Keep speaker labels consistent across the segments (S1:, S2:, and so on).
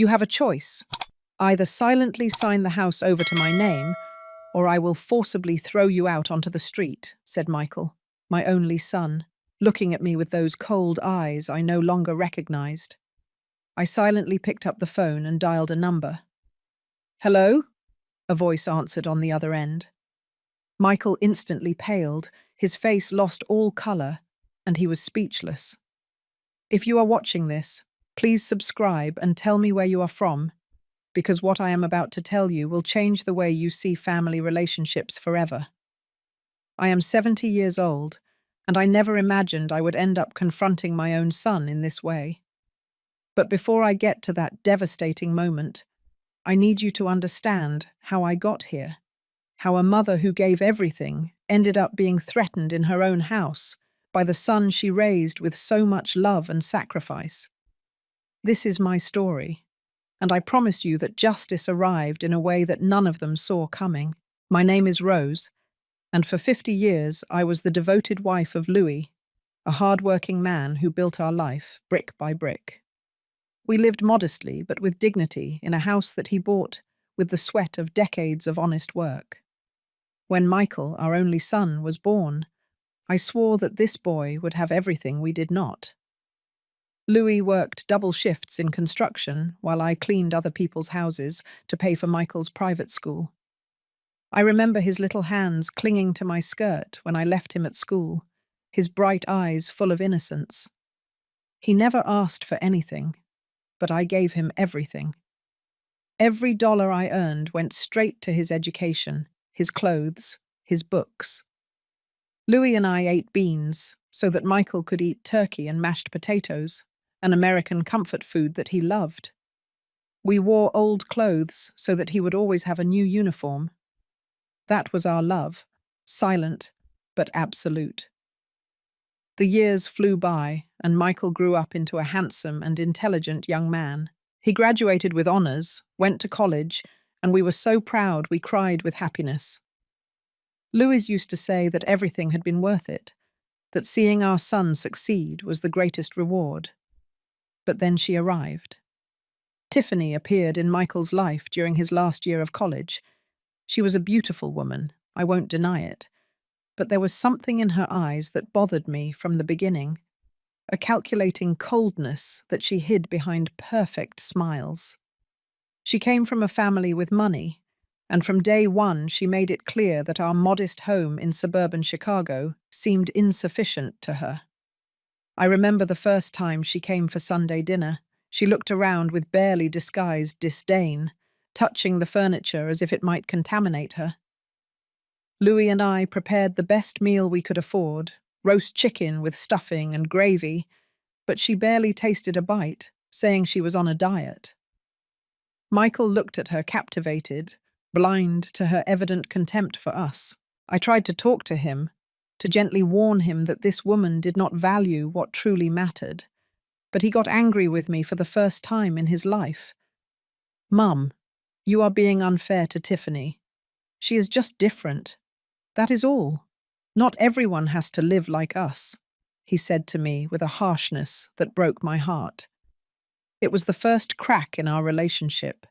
S1: You have a choice. Either silently sign the house over to my name, or I will forcibly throw you out onto the street, said Michael, my only son, looking at me with those cold eyes I no longer recognized. I silently picked up the phone and dialed a number. Hello? A voice answered on the other end. Michael instantly paled, his face lost all color, and he was speechless. If you are watching this, please subscribe and tell me where you are from, because what I am about to tell you will change the way you see family relationships forever. I am 70 years old, and I never imagined I would end up confronting my own son in this way. But before I get to that devastating moment, I need you to understand how I got here, how a mother who gave everything ended up being threatened in her own house by the son she raised with so much love and sacrifice. This is my story, and I promise you that justice arrived in a way that none of them saw coming. My name is Rose, and for 50 years I was the devoted wife of Louis, a hard-working man who built our life brick by brick. We lived modestly but with dignity in a house that he bought with the sweat of decades of honest work. When Michael, our only son, was born, I swore that this boy would have everything we did not. Louis worked double shifts in construction while I cleaned other people's houses to pay for Michael's private school. I remember his little hands clinging to my skirt when I left him at school, his bright eyes full of innocence. He never asked for anything, but I gave him everything. Every dollar I earned went straight to his education, his clothes, his books. Louis and I ate beans so that Michael could eat turkey and mashed potatoes, an American comfort food that he loved. We wore old clothes so that he would always have a new uniform. That was our love, silent but absolute. The years flew by, and Michael grew up into a handsome and intelligent young man. He graduated with honors, went to college, and we were so proud we cried with happiness. Louis used to say that everything had been worth it, that seeing our son succeed was the greatest reward. But then she arrived. Tiffany appeared in Michael's life during his last year of college. She was a beautiful woman, I won't deny it, but there was something in her eyes that bothered me from the beginning, a calculating coldness that she hid behind perfect smiles. She came from a family with money, and from day one she made it clear that our modest home in suburban Chicago seemed insufficient to her. I remember the first time she came for Sunday dinner. She looked around with barely disguised disdain, touching the furniture as if it might contaminate her. Louis and I prepared the best meal we could afford, roast chicken with stuffing and gravy, but she barely tasted a bite, saying she was on a diet. Michael looked at her captivated, blind to her evident contempt for us. I tried to talk to him, to gently warn him that this woman did not value what truly mattered, but he got angry with me for the first time in his life. "Mum, you are being unfair to Tiffany. She is just different. That is all. Not everyone has to live like us," he said to me with a harshness that broke my heart. It was the first crack in our relationship,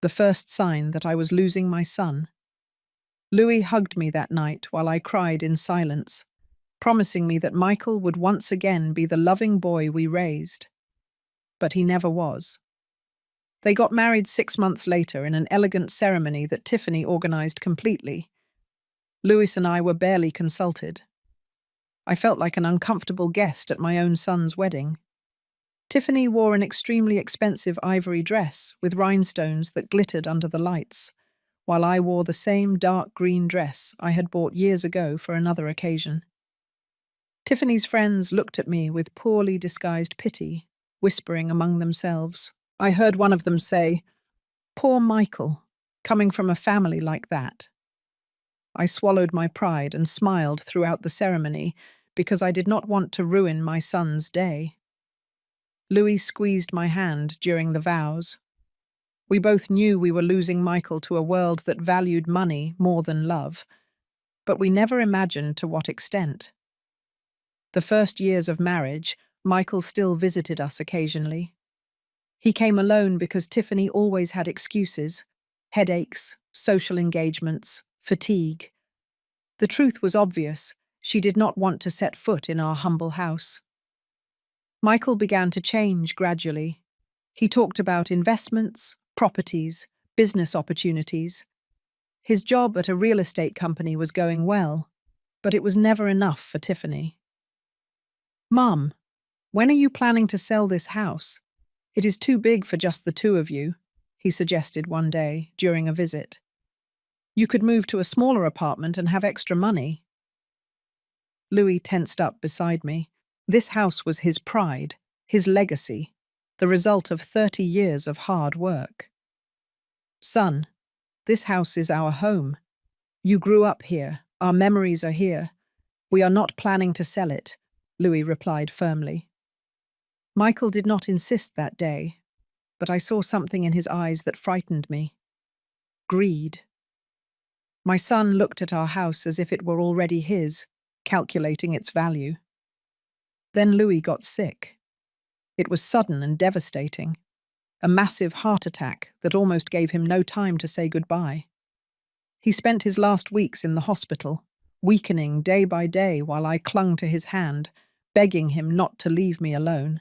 S1: the first sign that I was losing my son. Louis hugged me that night while I cried in silence, promising me that Michael would once again be the loving boy we raised. But he never was. They got married 6 months later in an elegant ceremony that Tiffany organized completely. Louis and I were barely consulted. I felt like an uncomfortable guest at my own son's wedding. Tiffany wore an extremely expensive ivory dress with rhinestones that glittered under the lights, while I wore the same dark green dress I had bought years ago for another occasion. Tiffany's friends looked at me with poorly disguised pity, whispering among themselves. I heard one of them say, "Poor Michael, coming from a family like that." I swallowed my pride and smiled throughout the ceremony because I did not want to ruin my son's day. Louis squeezed my hand during the vows. We both knew we were losing Michael to a world that valued money more than love, but we never imagined to what extent. The first years of marriage, Michael still visited us occasionally. He came alone because Tiffany always had excuses: headaches, social engagements, fatigue. The truth was obvious. She did not want to set foot in our humble house. Michael began to change gradually. He talked about investments, properties, business opportunities. His job at a real estate company was going well, but it was never enough for Tiffany. "Mum, when are you planning to sell this house? It is too big for just the two of you," he suggested one day during a visit. "You could move to a smaller apartment and have extra money." Louis tensed up beside me. This house was his pride, his legacy, the result of 30 years of hard work. "Son, this house is our home. You grew up here. Our memories are here. We are not planning to sell it," Louis replied firmly. Michael did not insist that day, but I saw something in his eyes that frightened me. Greed. My son looked at our house as if it were already his, calculating its value. Then Louis got sick. It was sudden and devastating. A massive heart attack that almost gave him no time to say goodbye. He spent his last weeks in the hospital, weakening day by day while I clung to his hand, begging him not to leave me alone.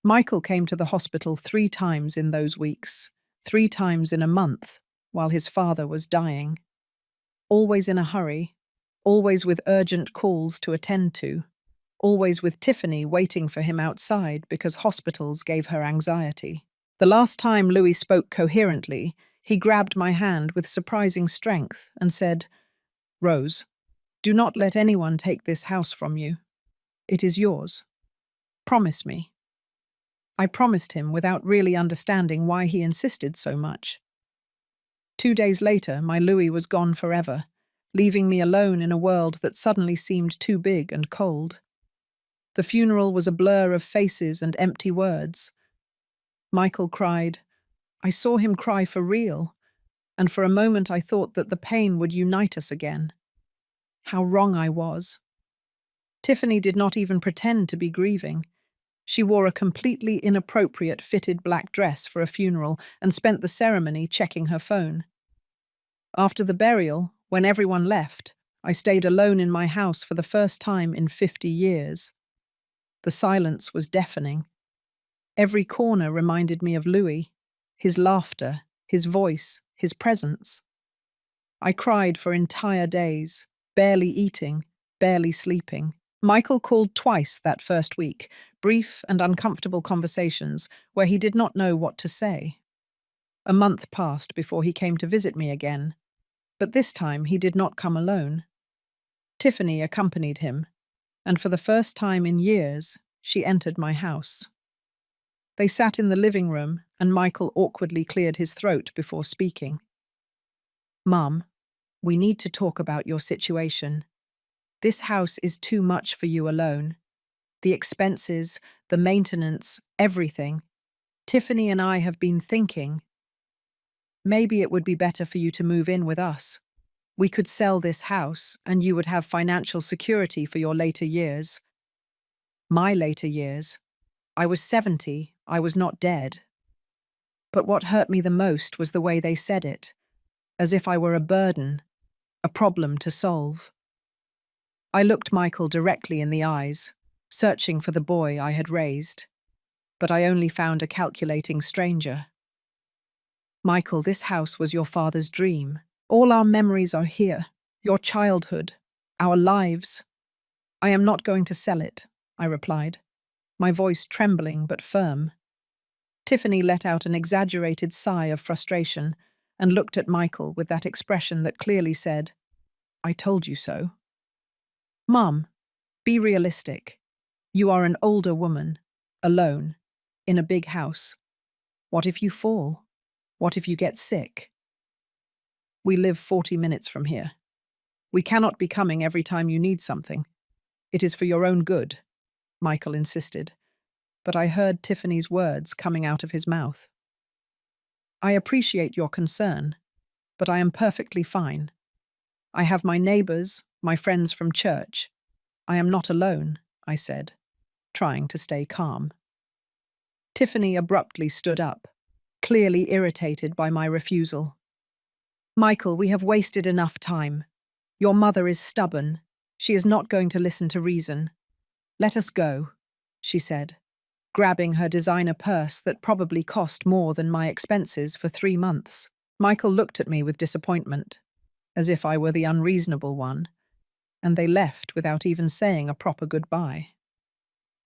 S1: Michael came to the hospital 3 times in those weeks, 3 times in a month, while his father was dying. Always in a hurry, always with urgent calls to attend to, always with Tiffany waiting for him outside because hospitals gave her anxiety. The last time Louis spoke coherently, he grabbed my hand with surprising strength and said, "Rose, do not let anyone take this house from you. It is yours. Promise me." I promised him without really understanding why he insisted so much. 2 days later, my Louis was gone forever, leaving me alone in a world that suddenly seemed too big and cold. The funeral was a blur of faces and empty words. Michael cried. I saw him cry for real, and for a moment I thought that the pain would unite us again. How wrong I was. Tiffany did not even pretend to be grieving. She wore a completely inappropriate fitted black dress for a funeral and spent the ceremony checking her phone. After the burial, when everyone left, I stayed alone in my house for the first time in 50 years. The silence was deafening. Every corner reminded me of Louis, his laughter, his voice, his presence. I cried for entire days, barely eating, barely sleeping. Michael called twice that first week, brief and uncomfortable conversations where he did not know what to say. A month passed before he came to visit me again, but this time he did not come alone. Tiffany accompanied him, and for the first time in years, she entered my house. They sat in the living room, and Michael awkwardly cleared his throat before speaking. "Mum, we need to talk about your situation. This house is too much for you alone. The expenses, the maintenance, everything. Tiffany and I have been thinking. Maybe it would be better for you to move in with us. We could sell this house, and you would have financial security for your later years." My later years. I was 70, I was not dead. But what hurt me the most was the way they said it, as if I were a burden, a problem to solve. I looked Michael directly in the eyes, searching for the boy I had raised, but I only found a calculating stranger. "Michael, this house was your father's dream. All our memories are here, your childhood, our lives. I am not going to sell it," I replied, my voice trembling but firm. Tiffany let out an exaggerated sigh of frustration and looked at Michael with that expression that clearly said, "I told you so." "Mum, be realistic. You are an older woman, alone, in a big house. What if you fall? What if you get sick? We live 40 minutes from here. We cannot be coming every time you need something. It is for your own good," Michael insisted, but I heard Tiffany's words coming out of his mouth. "I appreciate your concern, but I am perfectly fine. I have my neighbors, my friends from church. I am not alone," I said, trying to stay calm. Tiffany abruptly stood up, clearly irritated by my refusal. Michael, we have wasted enough time. Your mother is stubborn. She is not going to listen to reason. Let us go, she said, grabbing her designer purse that probably cost more than my expenses for 3 months. Michael looked at me with disappointment, as if I were the unreasonable one, and they left without even saying a proper goodbye.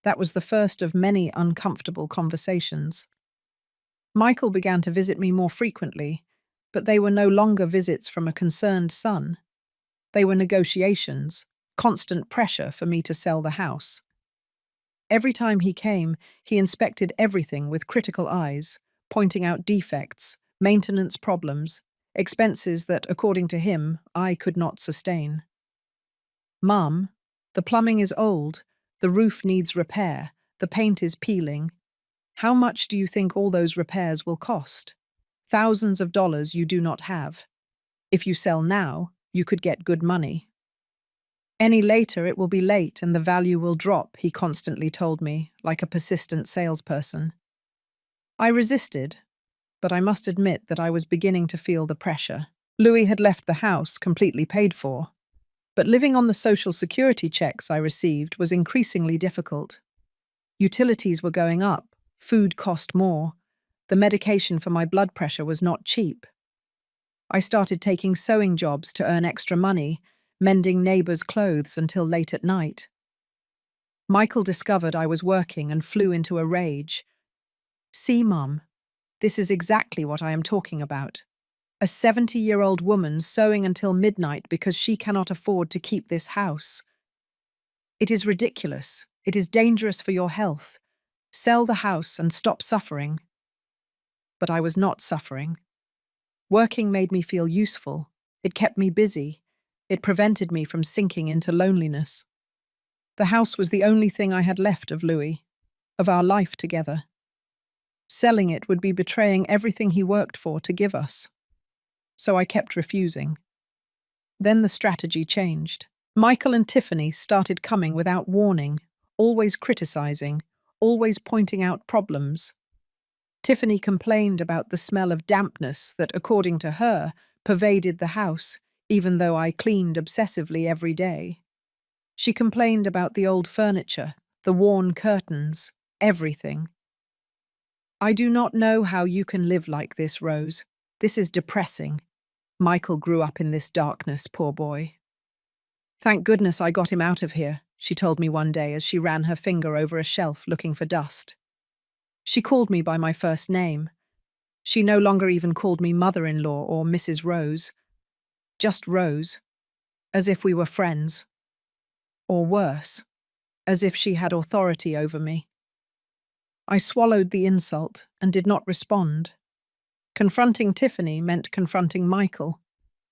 S1: That was the first of many uncomfortable conversations. Michael began to visit me more frequently, but they were no longer visits from a concerned son. They were negotiations, constant pressure for me to sell the house. Every time he came, he inspected everything with critical eyes, pointing out defects, maintenance problems, expenses that, according to him, I could not sustain. Mum, the plumbing is old, the roof needs repair, the paint is peeling. How much do you think all those repairs will cost? Thousands of dollars you do not have. If you sell now, you could get good money. Any later, it will be late and the value will drop, he constantly told me, like a persistent salesperson. I resisted, but I must admit that I was beginning to feel the pressure. Louis had left the house, completely paid for, but living on the social security checks I received was increasingly difficult. Utilities were going up, food cost more, the medication for my blood pressure was not cheap. I started taking sewing jobs to earn extra money, mending neighbors' clothes until late at night. Michael discovered I was working and flew into a rage. See, Mum, this is exactly what I am talking about. A 70-year-old woman sewing until midnight because she cannot afford to keep this house. It is ridiculous. It is dangerous for your health. Sell the house and stop suffering. But I was not suffering. Working made me feel useful. It kept me busy. It prevented me from sinking into loneliness. The house was the only thing I had left of Louis, of our life together. Selling it would be betraying everything he worked for to give us. So I kept refusing. Then the strategy changed. Michael and Tiffany started coming without warning, always criticizing, always pointing out problems. Tiffany complained about the smell of dampness that, according to her, pervaded the house, even though I cleaned obsessively every day. She complained about the old furniture, the worn curtains, everything. I do not know how you can live like this, Rose. This is depressing. Michael grew up in this darkness, poor boy. Thank goodness I got him out of here, she told me one day as she ran her finger over a shelf looking for dust. She called me by my first name. She no longer even called me mother-in-law or Mrs. Rose. Just Rose, as if we were friends. Or worse, as if she had authority over me. I swallowed the insult and did not respond. Confronting Tiffany meant confronting Michael,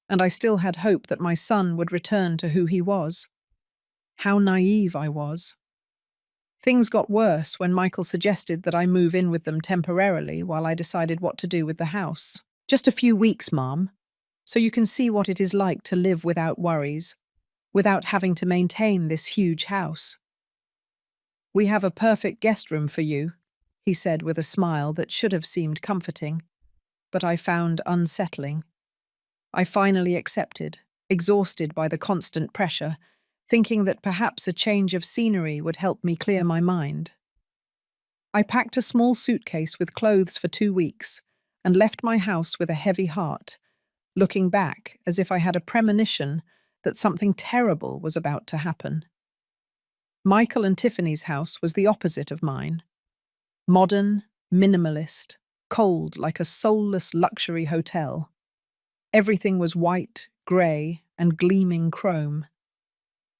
S1: and I still had hope that my son would return to who he was. How naive I was. Things got worse when Michael suggested that I move in with them temporarily while I decided what to do with the house. Just a few weeks, Mom, so you can see what it is like to live without worries, without having to maintain this huge house. We have a perfect guest room for you, he said with a smile that should have seemed comforting, but I found unsettling. I finally accepted, exhausted by the constant pressure, thinking that perhaps a change of scenery would help me clear my mind. I packed a small suitcase with clothes for 2 weeks and left my house with a heavy heart, looking back as if I had a premonition that something terrible was about to happen. Michael and Tiffany's house was the opposite of mine. Modern, minimalist, cold like a soulless luxury hotel. Everything was white, grey, and gleaming chrome.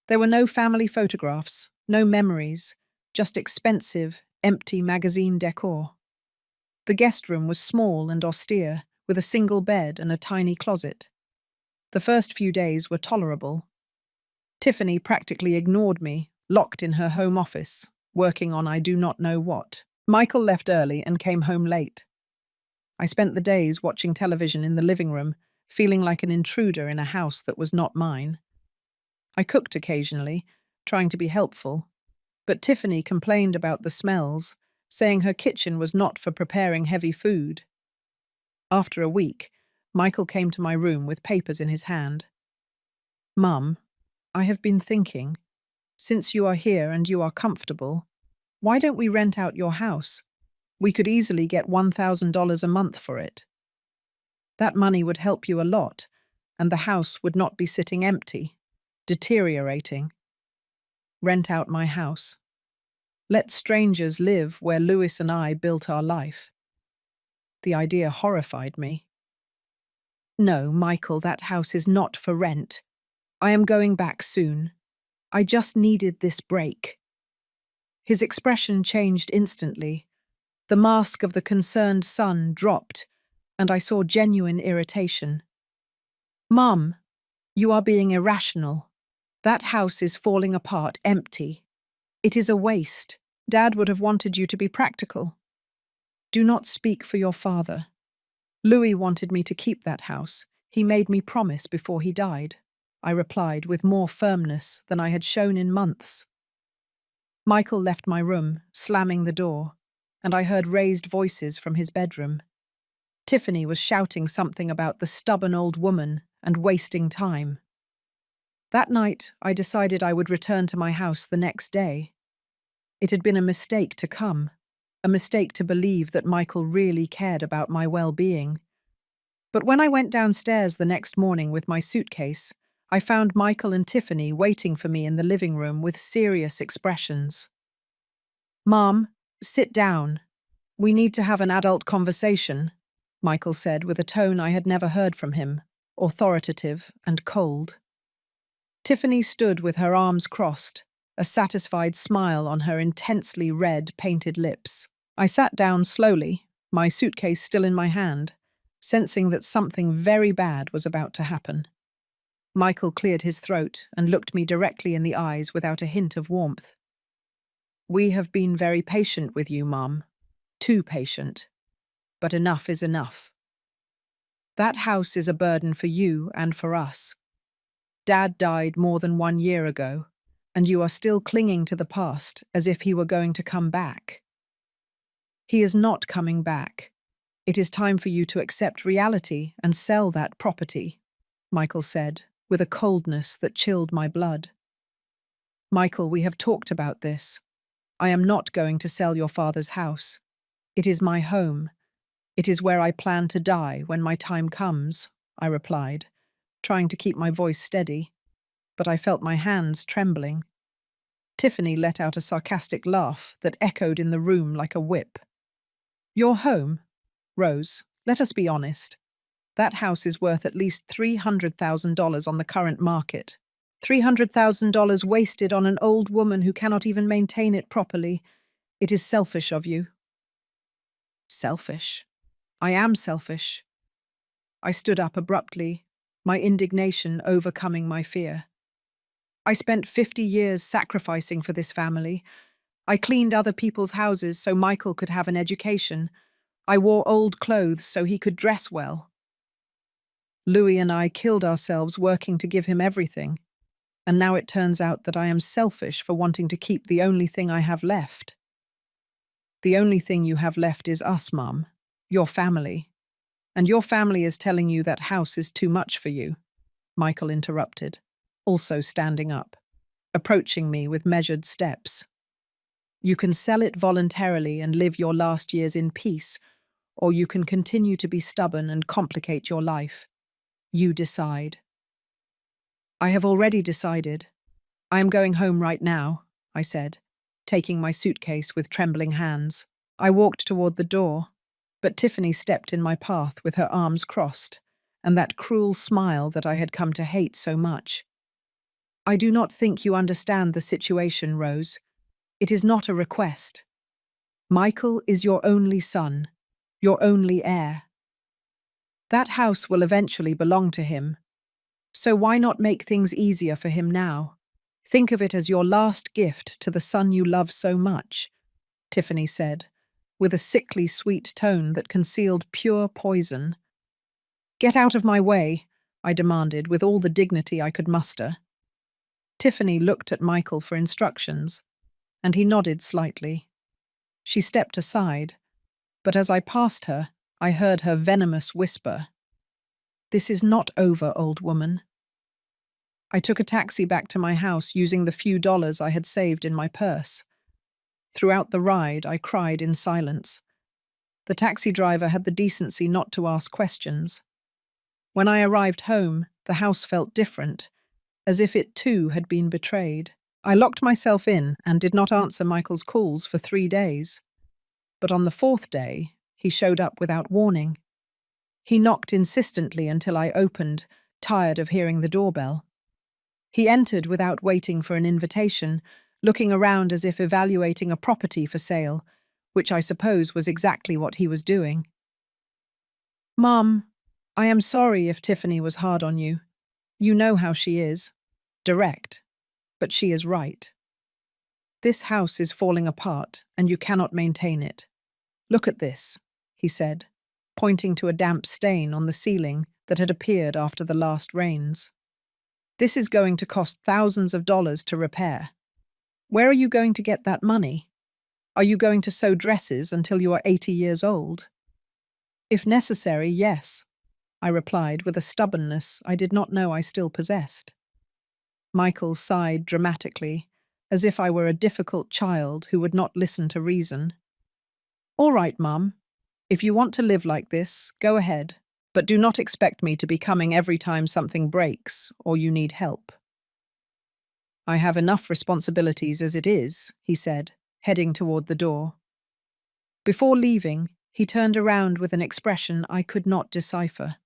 S1: There were no family photographs, no memories, just expensive, empty magazine decor. The guest room was small and austere, with a single bed and a tiny closet. The first few days were tolerable. Tiffany practically ignored me, locked in her home office, working on I do not know what. Michael left early and came home late. I spent the days watching television in the living room, feeling like an intruder in a house that was not mine. I cooked occasionally, trying to be helpful, but Tiffany complained about the smells, saying her kitchen was not for preparing heavy food. After a week, Michael came to my room with papers in his hand. "Mum, I have been thinking, since you are here and you are comfortable, why don't we rent out your house? We could easily get $1,000 a month for it. That money would help you a lot, and the house would not be sitting empty, deteriorating. Rent out my house. Let strangers live where Louis and I built our life." The idea horrified me. "No, Michael, that house is not for rent. I am going back soon. I just needed this break." His expression changed instantly. The mask of the concerned son dropped, and I saw genuine irritation. "Mum, you are being irrational. That house is falling apart, empty. It is a waste. Dad would have wanted you to be practical." "Do not speak for your father. Louis wanted me to keep that house. He made me promise before he died," I replied with more firmness than I had shown in months. Michael left my room, slamming the door, and I heard raised voices from his bedroom. Tiffany was shouting something about the stubborn old woman and wasting time. That night, I decided I would return to my house the next day. It had been a mistake to come, a mistake to believe that Michael really cared about my well-being. But when I went downstairs the next morning with my suitcase, I found Michael and Tiffany waiting for me in the living room with serious expressions. "Mom, sit down. We need to have an adult conversation," Michael said with a tone I had never heard from him, authoritative and cold. Tiffany stood with her arms crossed, a satisfied smile on her intensely red, painted lips. I sat down slowly, my suitcase still in my hand, sensing that something very bad was about to happen. Michael cleared his throat and looked me directly in the eyes without a hint of warmth. "We have been very patient with you, Mom. Too patient. But enough is enough. That house is a burden for you and for us. Dad died more than 1 year ago, and you are still clinging to the past as if he were going to come back. He is not coming back. It is time for you to accept reality and sell that property," Michael said, with a coldness that chilled my blood. "Michael, we have talked about this. I am not going to sell your father's house. It is my home. It is where I plan to die when my time comes," I replied, trying to keep my voice steady, but I felt my hands trembling. Tiffany let out a sarcastic laugh that echoed in the room like a whip. "Your home? Rose, let us be honest. That house is worth at least $300,000 on the current market. $300,000 wasted on an old woman who cannot even maintain it properly. It is selfish of you." "Selfish? I am selfish." I stood up abruptly, my indignation overcoming my fear. "I spent 50 years sacrificing for this family. I cleaned other people's houses so Michael could have an education. I wore old clothes so he could dress well. Louis and I killed ourselves working to give him everything, and now it turns out that I am selfish for wanting to keep the only thing I have left." "The only thing you have left is us, Mum, your family. And your family is telling you that house is too much for you," Michael interrupted, also standing up, approaching me with measured steps. "You can sell it voluntarily and live your last years in peace, or you can continue to be stubborn and complicate your life. You decide." "I have already decided. I am going home right now," I said, taking my suitcase with trembling hands. I walked toward the door, but Tiffany stepped in my path with her arms crossed, and that cruel smile that I had come to hate so much. "I do not think you understand the situation, Rose. It is not a request. Michael is your only son, your only heir. That house will eventually belong to him. So why not make things easier for him now? Think of it as your last gift to the son you love so much," Tiffany said, with a sickly sweet tone that concealed pure poison. "Get out of my way," I demanded with all the dignity I could muster. Tiffany looked at Michael for instructions, and he nodded slightly. She stepped aside, but as I passed her, I heard her venomous whisper, "This is not over, old woman." I took a taxi back to my house using the few dollars I had saved in my purse. Throughout the ride, I cried in silence. The taxi driver had the decency not to ask questions. When I arrived home, the house felt different, as if it too had been betrayed. I locked myself in and did not answer Michael's calls for 3 days. But on the fourth day, he showed up without warning. He knocked insistently until I opened, tired of hearing the doorbell. He entered without waiting for an invitation, looking around as if evaluating a property for sale, which I suppose was exactly what he was doing. "Mom, I am sorry if Tiffany was hard on you. You know how she is. Direct. But she is right. This house is falling apart, and you cannot maintain it. Look at this," he said, pointing to a damp stain on the ceiling that had appeared after the last rains. "This is going to cost thousands of dollars to repair. Where are you going to get that money? Are you going to sew dresses until you are 80 years old?" "If necessary, yes," I replied with a stubbornness I did not know I still possessed. Michael sighed dramatically, as if I were a difficult child who would not listen to reason. "All right, Mum. If you want to live like this, go ahead, but do not expect me to be coming every time something breaks or you need help." "I have enough responsibilities as it is," he said, heading toward the door. Before leaving, he turned around with an expression I could not decipher.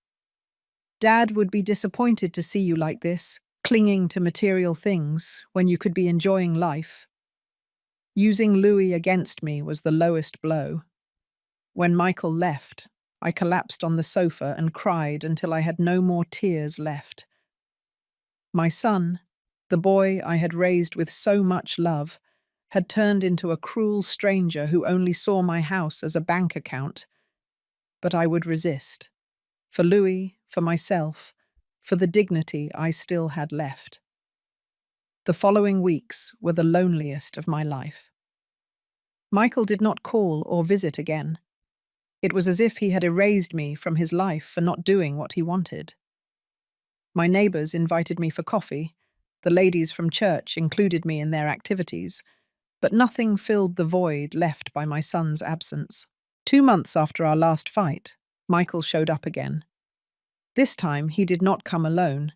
S1: "Dad would be disappointed to see you like this, clinging to material things when you could be enjoying life." Using Louis against me was the lowest blow. When Michael left, I collapsed on the sofa and cried until I had no more tears left. My son, the boy I had raised with so much love, had turned into a cruel stranger who only saw my house as a bank account. But I would resist. For Louis, for myself, for the dignity I still had left. The following weeks were the loneliest of my life. Michael did not call or visit again. It was as if he had erased me from his life for not doing what he wanted. My neighbors invited me for coffee. The ladies from church included me in their activities, but nothing filled the void left by my son's absence. 2 months after our last fight, Michael showed up again. This time he did not come alone.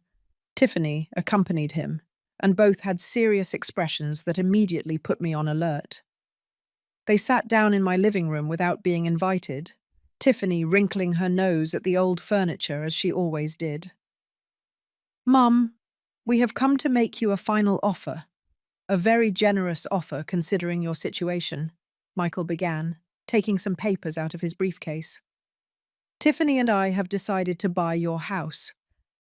S1: Tiffany accompanied him, and both had serious expressions that immediately put me on alert. They sat down in my living room without being invited, Tiffany wrinkling her nose at the old furniture as she always did. "Mum, we have come to make you a final offer. A very generous offer considering your situation," Michael began, taking some papers out of his briefcase. "Tiffany and I have decided to buy your house.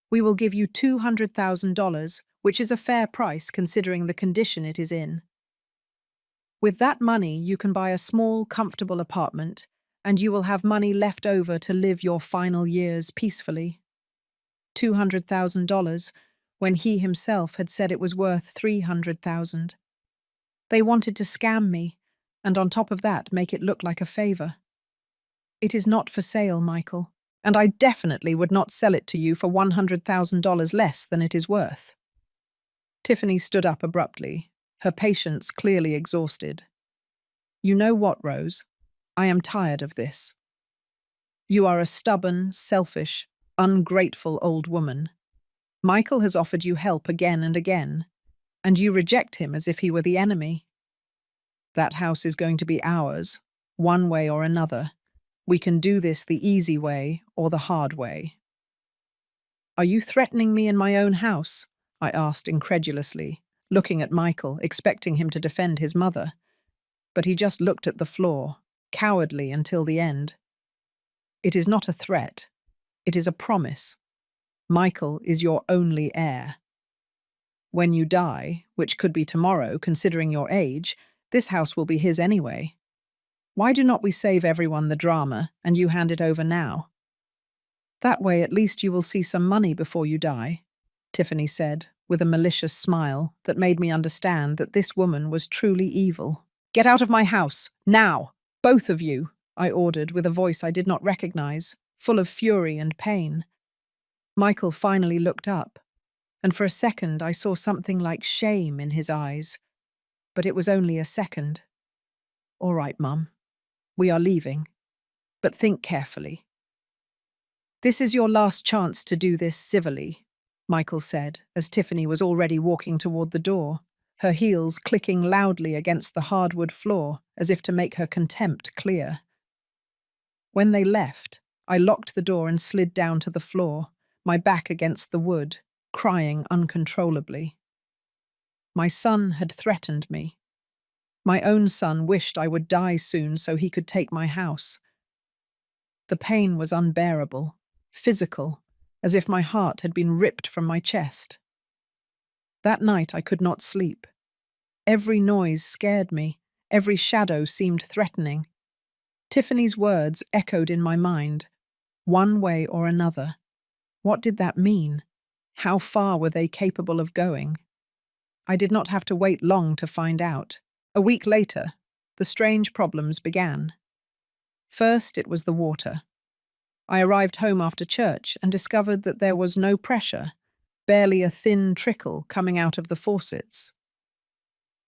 S1: We will give you $200,000, which is a fair price considering the condition it is in. With that money, you can buy a small, comfortable apartment, and you will have money left over to live your final years peacefully." $200,000, when he himself had said it was worth $300,000. They wanted to scam me, and on top of that make it look like a favor. "It is not for sale, Michael, and I definitely would not sell it to you for $100,000 less than it is worth." Tiffany stood up abruptly, her patience clearly exhausted. "You know what, Rose? I am tired of this. You are a stubborn, selfish, ungrateful old woman. Michael has offered you help again and again, and you reject him as if he were the enemy. That house is going to be ours, one way or another. We can do this the easy way or the hard way." "Are you threatening me in my own house?" I asked incredulously, looking at Michael, expecting him to defend his mother. But he just looked at the floor, cowardly until the end. "It is not a threat. It is a promise. Michael is your only heir. When you die, which could be tomorrow considering your age, this house will be his anyway. Why do not we save everyone the drama and you hand it over now? That way at least you will see some money before you die," Tiffany said, with a malicious smile that made me understand that this woman was truly evil. Get out of my house, now! Both of you, I ordered with a voice I did not recognize, full of fury and pain. Michael finally looked up, and for a second I saw something like shame in his eyes. But it was only a second. All right, Mum. We are leaving. But think carefully. This is your last chance to do this civilly, Michael said, as Tiffany was already walking toward the door, her heels clicking loudly against the hardwood floor as if to make her contempt clear. When they left, I locked the door and slid down to the floor, my back against the wood, crying uncontrollably. My son had threatened me. My own son wished I would die soon so he could take my house. The pain was unbearable, physical, as if my heart had been ripped from my chest. That night I could not sleep. Every noise scared me, every shadow seemed threatening. Tiffany's words echoed in my mind, one way or another. What did that mean? How far were they capable of going? I did not have to wait long to find out. A week later, the strange problems began. First, it was the water. I arrived home after church and discovered that there was no pressure, barely a thin trickle coming out of the faucets.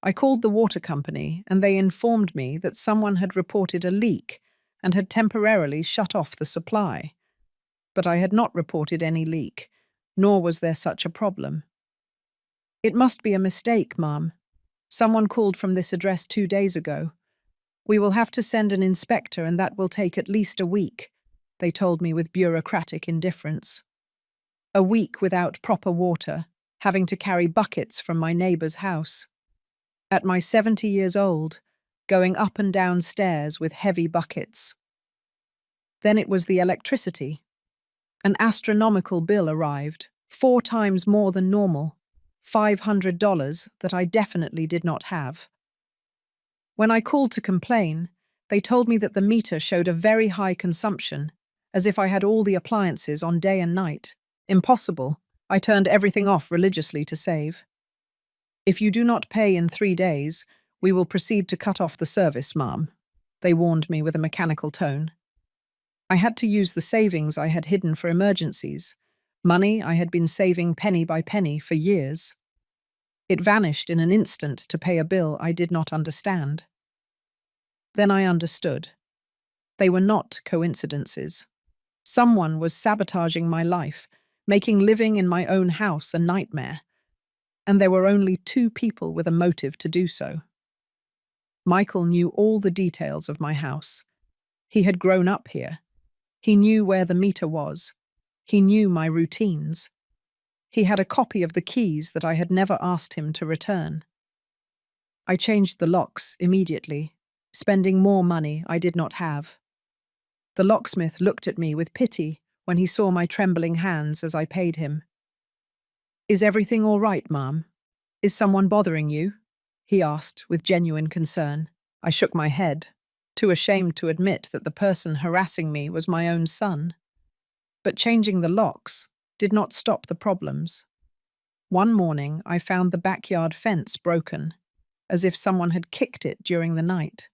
S1: I called the water company and they informed me that someone had reported a leak and had temporarily shut off the supply. But I had not reported any leak, nor was there such a problem. It must be a mistake, Mum. Someone called from this address 2 days ago. We will have to send an inspector and that will take at least a week, they told me with bureaucratic indifference. A week without proper water, having to carry buckets from my neighbour's house. At my 70 years old, going up and down stairs with heavy buckets. Then it was the electricity. An astronomical bill arrived, 4 times more than normal, $500 that I definitely did not have. When I called to complain, they told me that the meter showed a very high consumption, as if I had all the appliances on day and night. Impossible. I turned everything off religiously to save. If you do not pay in 3 days, we will proceed to cut off the service, Ma'am, they warned me with a mechanical tone. I had to use the savings I had hidden for emergencies, money I had been saving penny by penny for years. It vanished in an instant to pay a bill I did not understand. Then I understood. They were not coincidences. Someone was sabotaging my life, making living in my own house a nightmare. And there were only 2 people with a motive to do so. Michael knew all the details of my house. He had grown up here. He knew where the meter was. He knew my routines. He had a copy of the keys that I had never asked him to return. I changed the locks immediately, spending more money I did not have. The locksmith looked at me with pity when he saw my trembling hands as I paid him. Is everything all right, Ma'am? Is someone bothering you? He asked with genuine concern. I shook my head, too ashamed to admit that the person harassing me was my own son. But changing the locks did not stop the problems. One morning, I found the backyard fence broken, as if someone had kicked it during the night.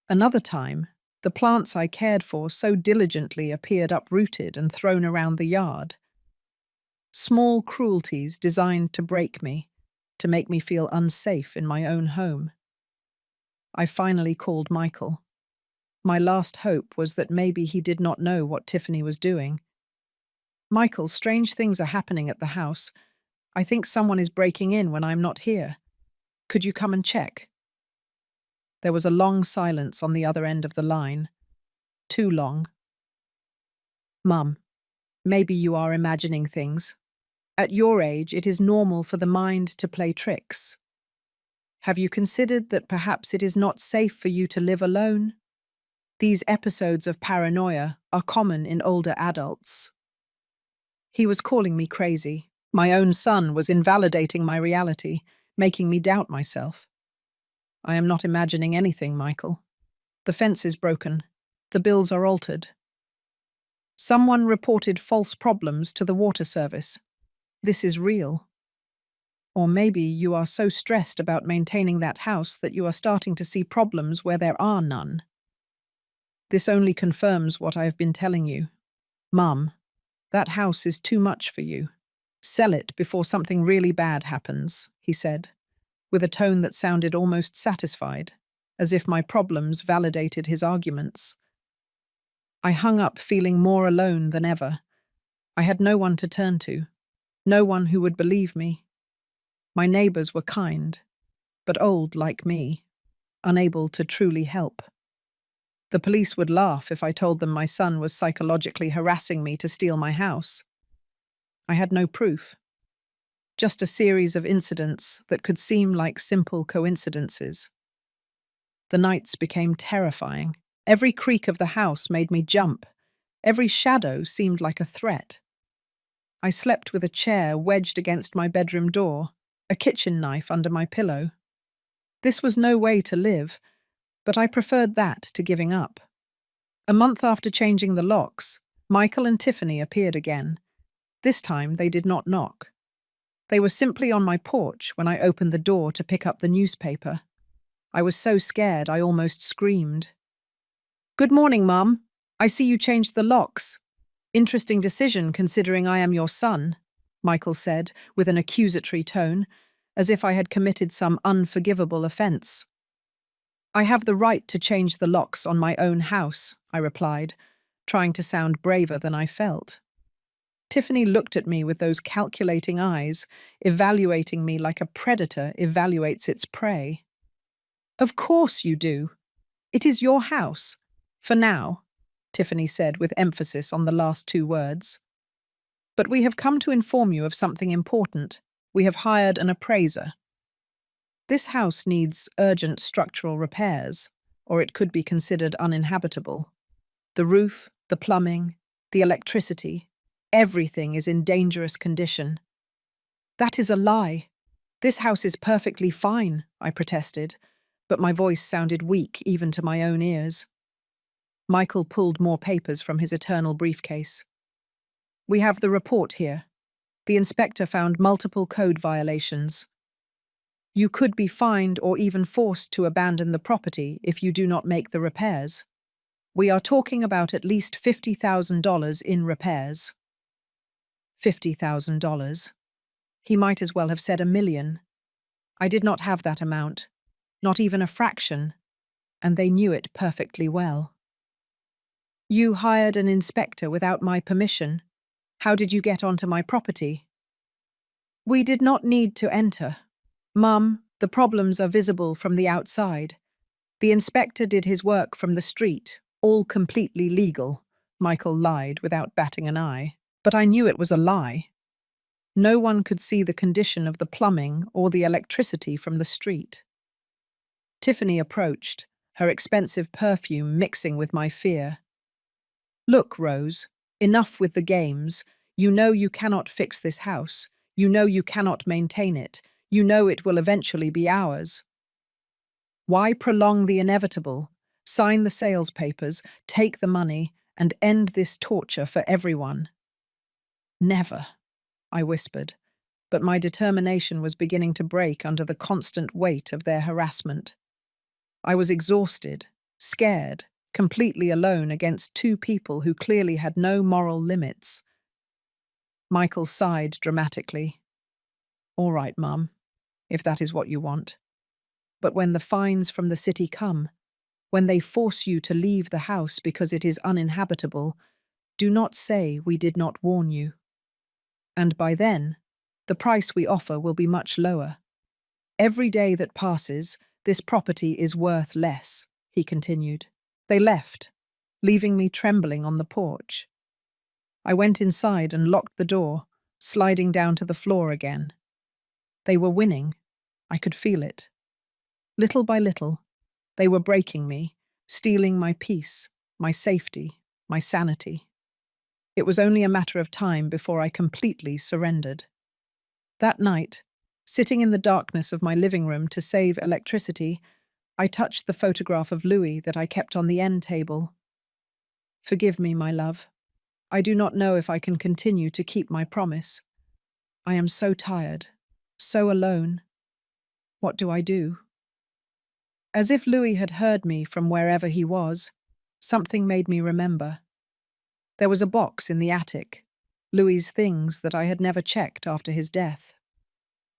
S1: Another time, the plants I cared for so diligently appeared uprooted and thrown around the yard. Small cruelties designed to break me, to make me feel unsafe in my own home. I finally called Michael. My last hope was that maybe he did not know what Tiffany was doing. Michael, strange things are happening at the house. I think someone is breaking in when I'm not here. Could you come and check? There was a long silence on the other end of the line. Too long. Mum, maybe you are imagining things. At your age, it is normal for the mind to play tricks. Have you considered that perhaps it is not safe for you to live alone? These episodes of paranoia are common in older adults. He was calling me crazy. My own son was invalidating my reality, making me doubt myself. I am not imagining anything, Michael. The fence is broken. The bills are altered. Someone reported false problems to the water service. This is real. Or maybe you are so stressed about maintaining that house that you are starting to see problems where there are none. This only confirms what I have been telling you. Mum, that house is too much for you. Sell it before something really bad happens, he said, with a tone that sounded almost satisfied, as if my problems validated his arguments. I hung up feeling more alone than ever. I had no one to turn to, no one who would believe me. My neighbors were kind, but old like me, unable to truly help. The police would laugh if I told them my son was psychologically harassing me to steal my house. I had no proof, just a series of incidents that could seem like simple coincidences. The nights became terrifying. Every creak of the house made me jump. Every shadow seemed like a threat. I slept with a chair wedged against my bedroom door, a kitchen knife under my pillow. This was no way to live, but I preferred that to giving up. A month after changing the locks, Michael and Tiffany appeared again. This time they did not knock. They were simply on my porch when I opened the door to pick up the newspaper. I was so scared I almost screamed. "Good morning, Mum. I see you changed the locks. Interesting decision considering I am your son," Michael said with an accusatory tone, as if I had committed some unforgivable offense. "I have the right to change the locks on my own house," I replied, trying to sound braver than I felt. Tiffany looked at me with those calculating eyes, evaluating me like a predator evaluates its prey. "Of course you do. It is your house. For now," Tiffany said with emphasis on the last two words. "But we have come to inform you of something important. We have hired an appraiser. This house needs urgent structural repairs, or it could be considered uninhabitable. The roof, the plumbing, the electricity, everything is in dangerous condition." "That is a lie. This house is perfectly fine," I protested, but my voice sounded weak even to my own ears. Michael pulled more papers from his eternal briefcase. "We have the report here. The inspector found multiple code violations. You could be fined or even forced to abandon the property if you do not make the repairs. We are talking about at least $50,000 in repairs." $50,000. He might as well have said $1 million. I did not have that amount, not even a fraction, and they knew it perfectly well. "You hired an inspector without my permission. How did you get onto my property?" "We did not need to enter. Mum, the problems are visible from the outside. The inspector did his work from the street, all completely legal," Michael lied without batting an eye. But I knew it was a lie. No one could see the condition of the plumbing or the electricity from the street. Tiffany approached, her expensive perfume mixing with my fear. "Look, Rose, enough with the games. You know you cannot fix this house. You know you cannot maintain it. You know it will eventually be ours. Why prolong the inevitable? Sign the sales papers, take the money, and end this torture for everyone." "Never," I whispered, but my determination was beginning to break under the constant weight of their harassment. I was exhausted, scared, completely alone against two people who clearly had no moral limits. Michael sighed dramatically. "All right, Mum, if that is what you want. But when the fines from the city come, when they force you to leave the house because it is uninhabitable, do not say we did not warn you. And by then, the price we offer will be much lower. Every day that passes, this property is worth less," he continued. They left, leaving me trembling on the porch. I went inside and locked the door, sliding down to the floor again. They were winning. I could feel it. Little by little, they were breaking me, stealing my peace, my safety, my sanity. It was only a matter of time before I completely surrendered. That night, sitting in the darkness of my living room to save electricity, I touched the photograph of Louis that I kept on the end table. "Forgive me, my love. I do not know if I can continue to keep my promise. I am so tired, So alone. What do I do? As if Louis had heard me from wherever he was, something made me remember. There was a box in the attic, Louis's things that I had never checked after his death.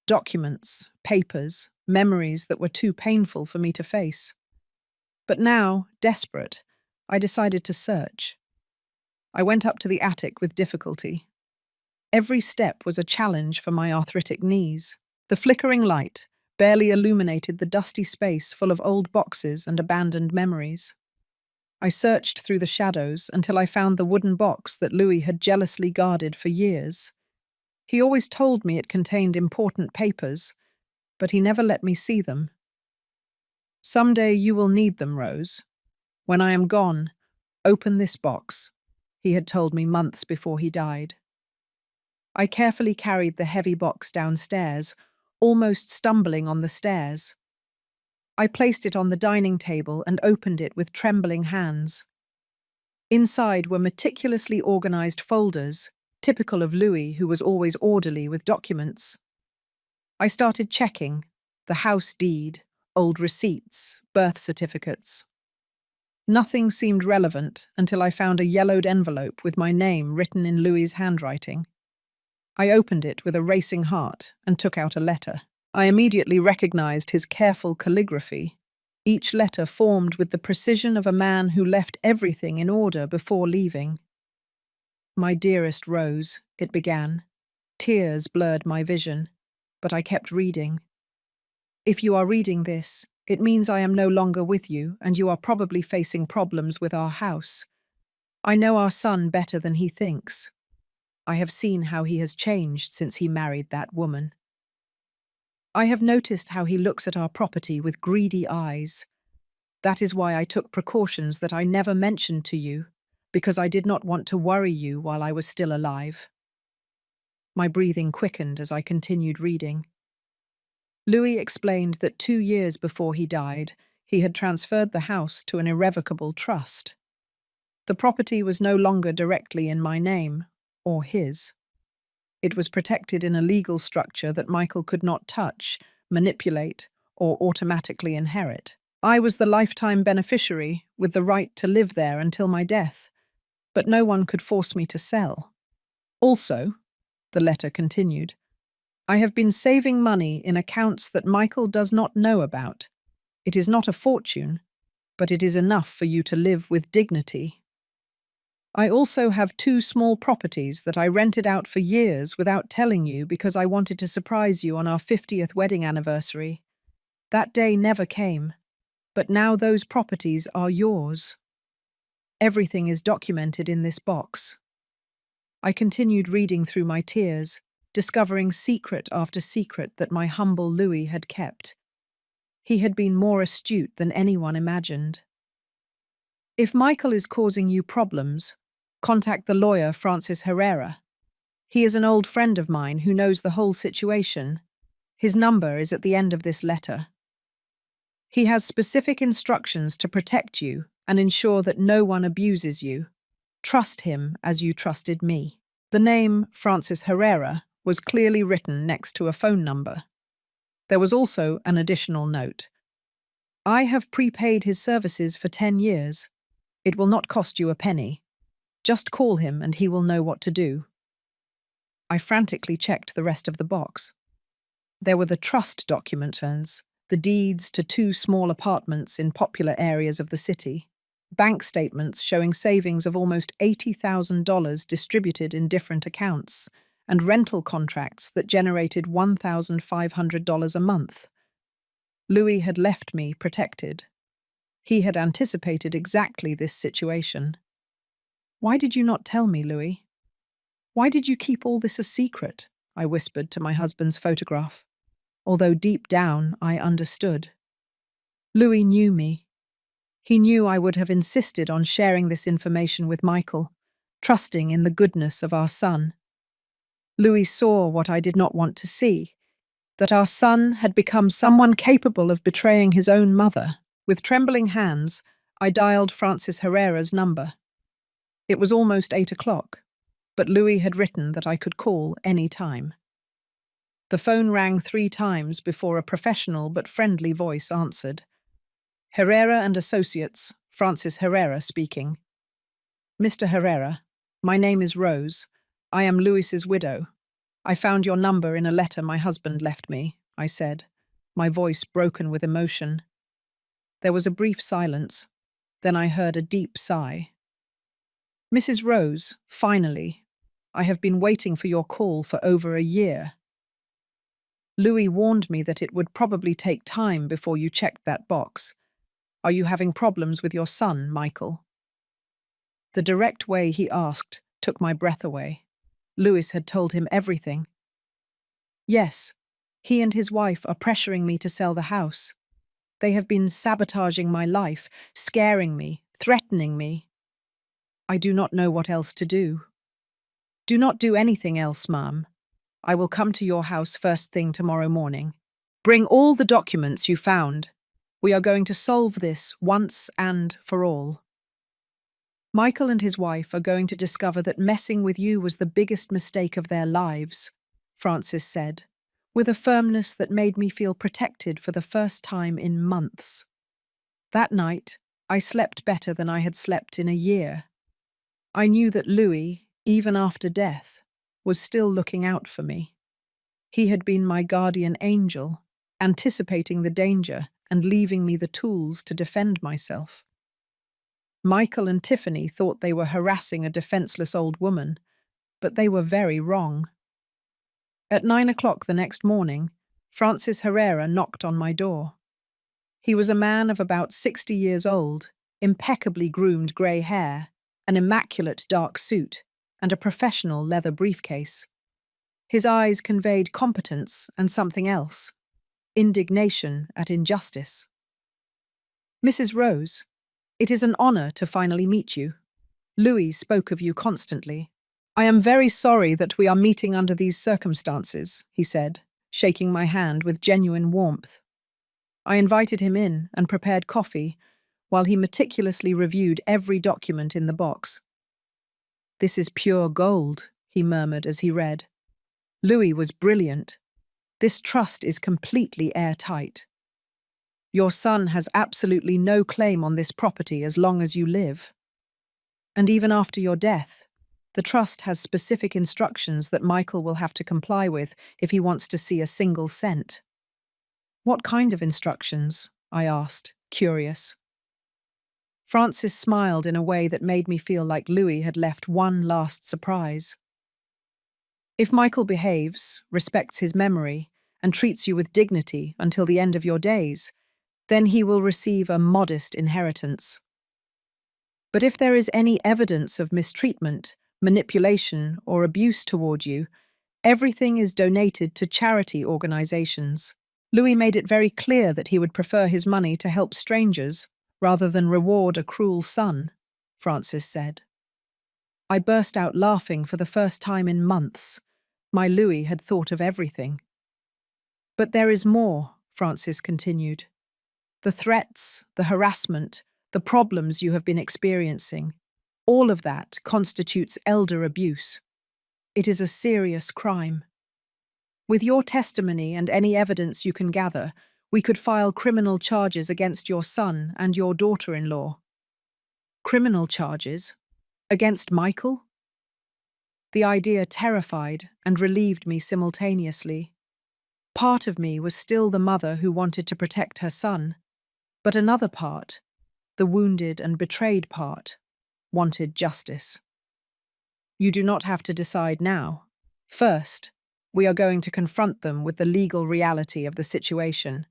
S1: Documents, papers, memories that were too painful for me to face. But now, desperate, I decided to search. I went up to the attic with difficulty. Every step was a challenge for my arthritic knees. The flickering light barely illuminated the dusty space full of old boxes and abandoned memories. I searched through the shadows until I found the wooden box that Louis had jealously guarded for years. He always told me it contained important papers, but he never let me see them. "Someday you will need them, Rose. When I am gone, open this box," he had told me months before he died. I carefully carried the heavy box downstairs, almost stumbling on the stairs. I placed it on the dining table and opened it with trembling hands. Inside were meticulously organized folders, typical of Louis, who was always orderly with documents. I started checking the house deed, old receipts, birth certificates. Nothing seemed relevant until I found a yellowed envelope with my name written in Louis's handwriting. I opened it with a racing heart and took out a letter. I immediately recognized his careful calligraphy, each letter formed with the precision of a man who left everything in order before leaving. "My dearest Rose," it began. Tears blurred my vision, but I kept reading. "If you are reading this, it means I am no longer with you, and you are probably facing problems with our house. I know our son better than he thinks. I have seen how he has changed since he married that woman. I have noticed how he looks at our property with greedy eyes. That is why I took precautions that I never mentioned to you, because I did not want to worry you while I was still alive." My breathing quickened as I continued reading. Louis explained that 2 years before he died, he had transferred the house to an irrevocable trust. The property was no longer directly in my name, or his. It was protected in a legal structure that Michael could not touch, manipulate, or automatically inherit. I was the lifetime beneficiary, with the right to live there until my death, but no one could force me to sell. "Also," the letter continued, "I have been saving money in accounts that Michael does not know about. It is not a fortune, but it is enough for you to live with dignity. I also have 2 small properties that I rented out for years without telling you because I wanted to surprise you on our 50th wedding anniversary. That day never came, but now those properties are yours. Everything is documented in this box." I continued reading through my tears, discovering secret after secret that my humble Louis had kept. He had been more astute than anyone imagined. "If Michael is causing you problems, contact the lawyer Francis Herrera. He is an old friend of mine who knows the whole situation. His number is at the end of this letter. He has specific instructions to protect you and ensure that no one abuses you. Trust him as you trusted me." The name Francis Herrera was clearly written next to a phone number. There was also an additional note. "I have prepaid his services for 10 years. It will not cost you a penny. Just call him and he will know what to do." I frantically checked the rest of the box. There were the trust documents, the deeds to 2 small apartments in popular areas of the city, bank statements showing savings of almost $80,000 distributed in different accounts, and rental contracts that generated $1,500 a month. Louis had left me protected. He had anticipated exactly this situation. "Why did you not tell me, Louis? Why did you keep all this a secret?" I whispered to my husband's photograph, although deep down I understood. Louis knew me. He knew I would have insisted on sharing this information with Michael, trusting in the goodness of our son. Louis saw what I did not want to see, that our son had become someone capable of betraying his own mother. With trembling hands, I dialed Francis Herrera's number. It was almost 8 o'clock, but Louis had written that I could call any time. The phone rang 3 times before a professional but friendly voice answered. Herrera and Associates, Francis Herrera speaking. Mr. Herrera, my name is Rose. I am Luis's widow. I found your number in a letter my husband left me, I said, my voice broken with emotion. There was a brief silence. Then I heard a deep sigh. Mrs. Rose, finally. I have been waiting for your call for over a year. Louis warned me that it would probably take time before you checked that box. Are you having problems with your son, Michael? The direct way he asked took my breath away. Louis had told him everything. Yes, he and his wife are pressuring me to sell the house. They have been sabotaging my life, scaring me, threatening me. I do not know what else to do. Do not do anything else, ma'am. I will come to your house first thing tomorrow morning. Bring all the documents you found. We are going to solve this once and for all. Michael and his wife are going to discover that messing with you was the biggest mistake of their lives, Francis said, with a firmness that made me feel protected for the first time in months. That night, I slept better than I had slept in a year. I knew that Louis, even after death, was still looking out for me. He had been my guardian angel, anticipating the danger and leaving me the tools to defend myself. Michael and Tiffany thought they were harassing a defenseless old woman, but they were very wrong. At 9 o'clock the next morning, Francis Herrera knocked on my door. He was a man of about 60 years old, impeccably groomed grey hair, an immaculate dark suit, and a professional leather briefcase. His eyes conveyed competence and something else, indignation at injustice. Mrs. Rose, it is an honor to finally meet you. Louis spoke of you constantly. I am very sorry that we are meeting under these circumstances, he said, shaking my hand with genuine warmth. I invited him in and prepared coffee, while he meticulously reviewed every document in the box. This is pure gold, he murmured as he read. Louis was brilliant. This trust is completely airtight. Your son has absolutely no claim on this property as long as you live. And even after your death, the trust has specific instructions that Michael will have to comply with if he wants to see a single cent. What kind of instructions? I asked, curious. Francis smiled in a way that made me feel like Louis had left one last surprise. If Michael behaves, respects his memory, and treats you with dignity until the end of your days, then he will receive a modest inheritance. But if there is any evidence of mistreatment, manipulation, or abuse toward you, everything is donated to charity organizations. Louis made it very clear that he would prefer his money to help strangers rather than reward a cruel son, Francis said. I burst out laughing for the first time in months. My Louis had thought of everything. But there is more, Francis continued. The threats, the harassment, the problems you have been experiencing, all of that constitutes elder abuse. It is a serious crime. With your testimony and any evidence you can gather, we could file criminal charges against your son and your daughter-in-law. Criminal charges? Against Michael? The idea terrified and relieved me simultaneously. Part of me was still the mother who wanted to protect her son, but another part, the wounded and betrayed part, wanted justice. You do not have to decide now. First, we are going to confront them with the legal reality of the situation.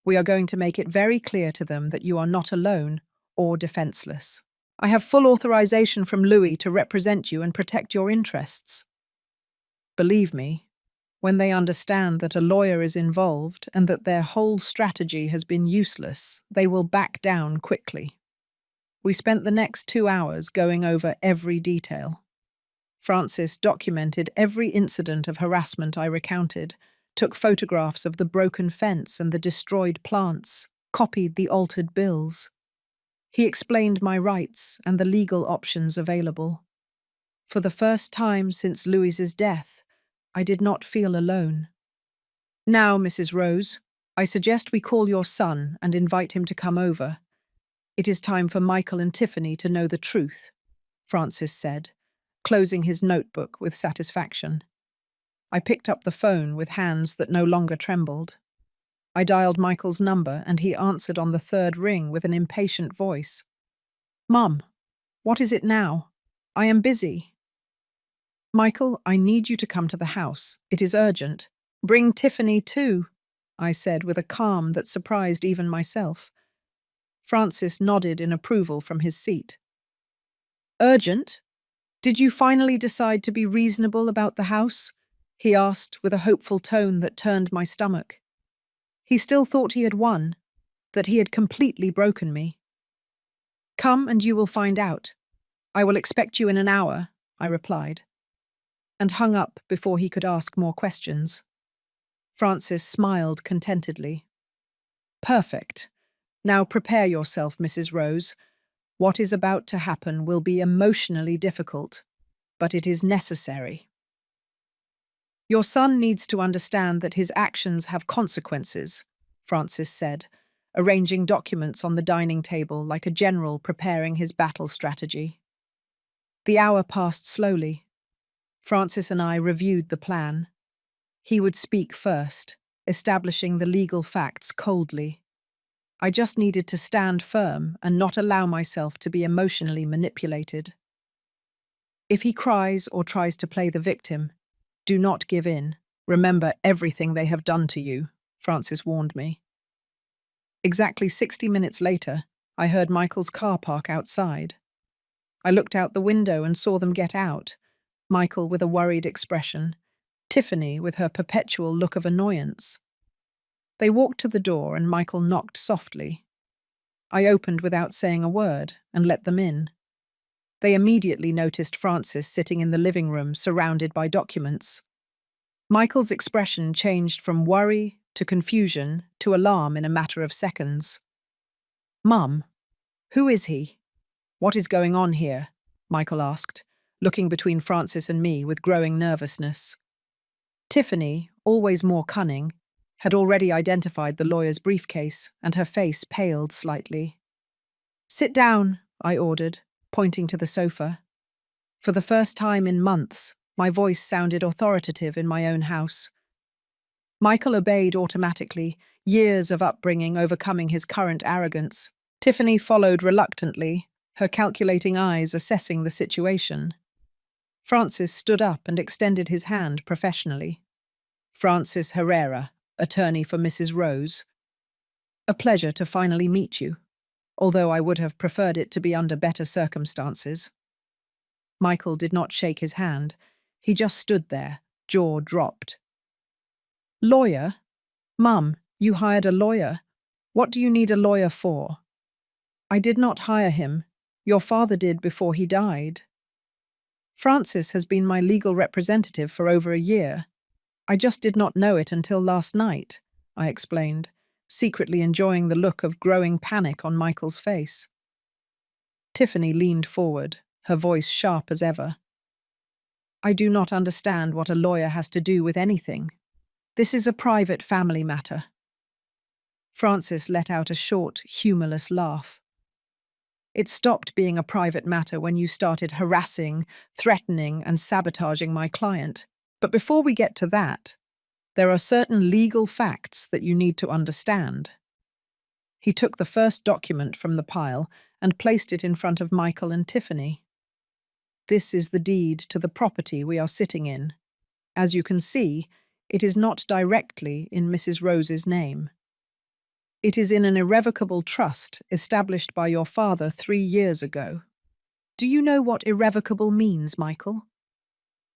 S1: We are going to make it very clear to them that you are not alone or defenseless. I have full authorization from Louis to represent you and protect your interests. Believe me, when they understand that a lawyer is involved and that their whole strategy has been useless, they will back down quickly. We spent the next 2 hours going over every detail. Francis documented every incident of harassment I recounted, took photographs of the broken fence and the destroyed plants, copied the altered bills. He explained my rights and the legal options available. For the first time since Louis's death, I did not feel alone. Now, Mrs. Rose, I suggest we call your son and invite him to come over. It is time for Michael and Tiffany to know the truth, Francis said, closing his notebook with satisfaction. I picked up the phone with hands that no longer trembled. I dialed Michael's number and he answered on the third ring with an impatient voice. Mum, what is it now? I am busy. Michael, I need you to come to the house. It is urgent. Bring Tiffany too, I said with a calm that surprised even myself. Francis nodded in approval from his seat. Urgent? Did you finally decide to be reasonable about the house? He asked with a hopeful tone that turned my stomach. He still thought he had won, that he had completely broken me. Come and you will find out. I will expect you in an hour, I replied, and hung up before he could ask more questions. Francis smiled contentedly. Perfect. Now prepare yourself, Mrs. Rose. What is about to happen will be emotionally difficult, but it is necessary. Your son needs to understand that his actions have consequences, Francis said, arranging documents on the dining table like a general preparing his battle strategy. The hour passed slowly. Francis and I reviewed the plan. He would speak first, establishing the legal facts coldly. I just needed to stand firm and not allow myself to be emotionally manipulated. If he cries or tries to play the victim, do not give in. Remember everything they have done to you, Francis warned me. Exactly 60 minutes later, I heard Michael's car park outside. I looked out the window and saw them get out, Michael with a worried expression, Tiffany with her perpetual look of annoyance. They walked to the door and Michael knocked softly. I opened without saying a word and let them in. They immediately noticed Francis sitting in the living room surrounded by documents. Michael's expression changed from worry to confusion to alarm in a matter of seconds. Mum, who is he? What is going on here? Michael asked, looking between Francis and me with growing nervousness. Tiffany, always more cunning, had already identified the lawyer's briefcase, and her face paled slightly. Sit down, I ordered, pointing to the sofa. For the first time in months, my voice sounded authoritative in my own house. Michael obeyed automatically, years of upbringing overcoming his current arrogance. Tiffany followed reluctantly, her calculating eyes assessing the situation. Francis stood up and extended his hand professionally. Francis Herrera, attorney for Mrs. Rose. A pleasure to finally meet you, although I would have preferred it to be under better circumstances. Michael did not shake his hand. He just stood there, jaw dropped. Lawyer? Mum, you hired a lawyer. What do you need a lawyer for? I did not hire him. Your father did before he died. Francis has been my legal representative for over a year. I just did not know it until last night, I explained, secretly enjoying the look of growing panic on Michael's face. Tiffany leaned forward, her voice sharp as ever. I do not understand what a lawyer has to do with anything. This is a private family matter. Francis let out a short, humorless laugh. It stopped being a private matter when you started harassing, threatening, and sabotaging my client. But before we get to that, there are certain legal facts that you need to understand. He took the first document from the pile and placed it in front of Michael and Tiffany. This is the deed to the property we are sitting in. As you can see, it is not directly in Mrs. Rose's name. It is in an irrevocable trust established by your father 3 years ago. Do you know what irrevocable means, Michael?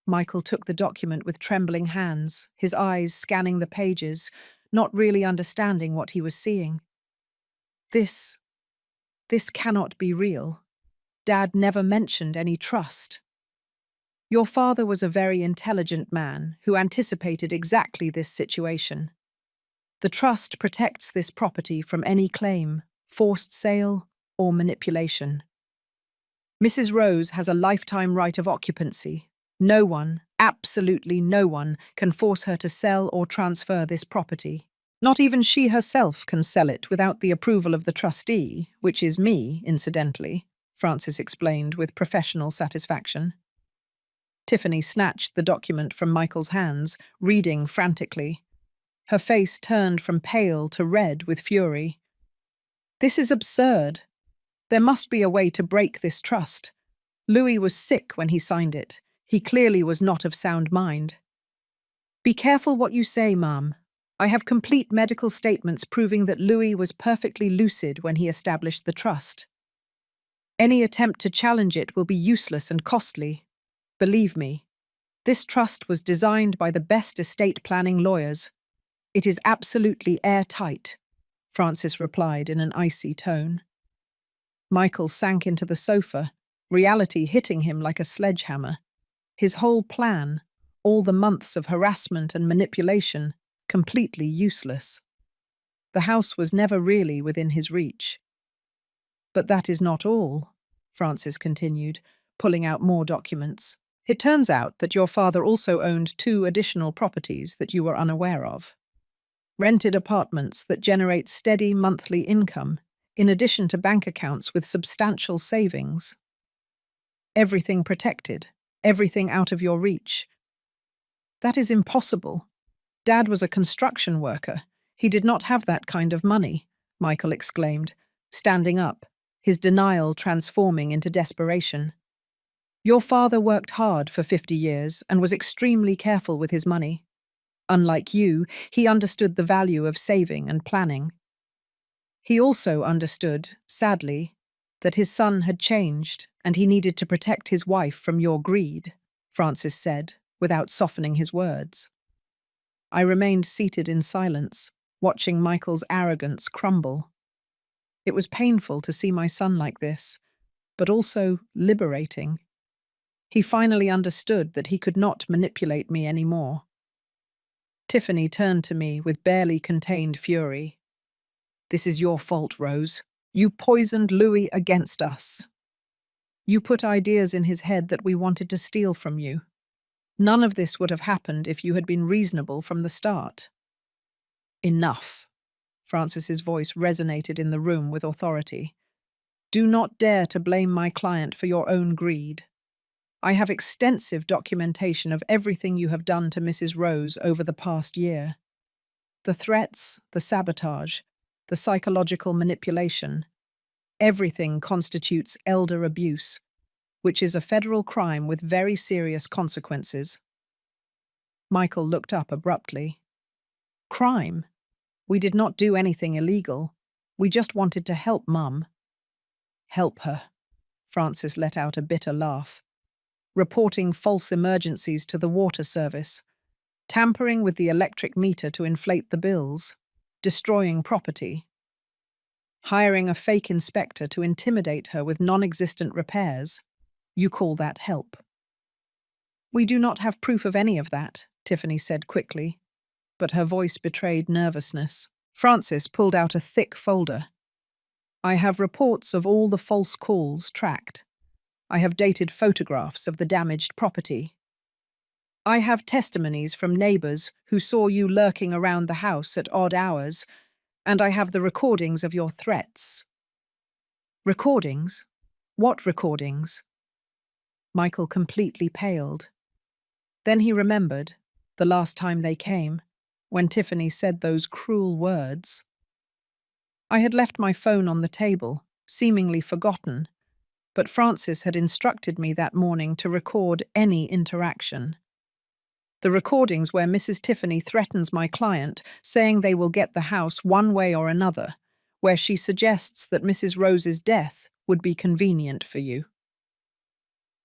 S1: Michael took the document with trembling hands, his eyes scanning the pages, not really understanding what he was seeing. This cannot be real. Dad never mentioned any trust. Your father was a very intelligent man who anticipated exactly this situation. The trust protects this property from any claim, forced sale, or manipulation. Mrs. Rose has a lifetime right of occupancy, No one, absolutely no one, can force her to sell or transfer this property. Not even she herself can sell it without the approval of the trustee, which is me, incidentally, Francis explained with professional satisfaction. Tiffany snatched the document from Michael's hands, reading frantically. Her face turned from pale to red with fury. This is absurd. There must be a way to break this trust. Louis was sick when he signed it. He clearly was not of sound mind. Be careful what you say, Ma'am. I have complete medical statements proving that Louis was perfectly lucid when he established the trust. Any attempt to challenge it will be useless and costly. Believe me, this trust was designed by the best estate planning lawyers. It is absolutely airtight, Francis replied in an icy tone. Michael sank into the sofa, reality hitting him like a sledgehammer. His whole plan, all the months of harassment and manipulation, completely useless. The house was never really within his reach. But that is not all, Francis continued, pulling out more documents. It turns out that your father also owned 2 additional properties that you were unaware of. Rented apartments that generate steady monthly income, in addition to bank accounts with substantial savings. Everything protected, everything out of your reach. That is impossible. Dad was a construction worker. He did not have that kind of money, Michael exclaimed, standing up, his denial transforming into desperation. Your father worked hard for 50 years and was extremely careful with his money. Unlike you, he understood the value of saving and planning. He also understood, sadly, that his son had changed and he needed to protect his wife from your greed, Francis said, without softening his words. I remained seated in silence, watching Michael's arrogance crumble. It was painful to see my son like this, but also liberating. He finally understood that he could not manipulate me anymore. Tiffany turned to me with barely contained fury. This is your fault, Rose. You poisoned Louis against us. You put ideas in his head that we wanted to steal from you. None of this would have happened if you had been reasonable from the start. Enough. Francis's voice resonated in the room with authority. Do not dare to blame my client for your own greed. I have extensive documentation of everything you have done to Mrs. Rose over the past year. The threats, the sabotage, the psychological manipulation, everything constitutes elder abuse, which is a federal crime with very serious consequences. Michael looked up abruptly. Crime? We did not do anything illegal. We just wanted to help Mum. Help her. Francis let out a bitter laugh. Reporting false emergencies to the water service, tampering with the electric meter to inflate the bills, destroying property, hiring a fake inspector to intimidate her with non-existent repairs. You call that help? We do not have proof of any of that, Tiffany said quickly, but her voice betrayed nervousness. Francis pulled out a thick folder. I have reports of all the false calls tracked. I have dated photographs of the damaged property. I have testimonies from neighbours who saw you lurking around the house at odd hours, and I have the recordings of your threats. Recordings? What recordings? Michael completely paled. Then he remembered, the last time they came, when Tiffany said those cruel words. I had left my phone on the table, seemingly forgotten, but Francis had instructed me that morning to record any interaction. The recordings where Mrs. Tiffany threatens my client, saying they will get the house one way or another, where she suggests that Mrs. Rose's death would be convenient for you.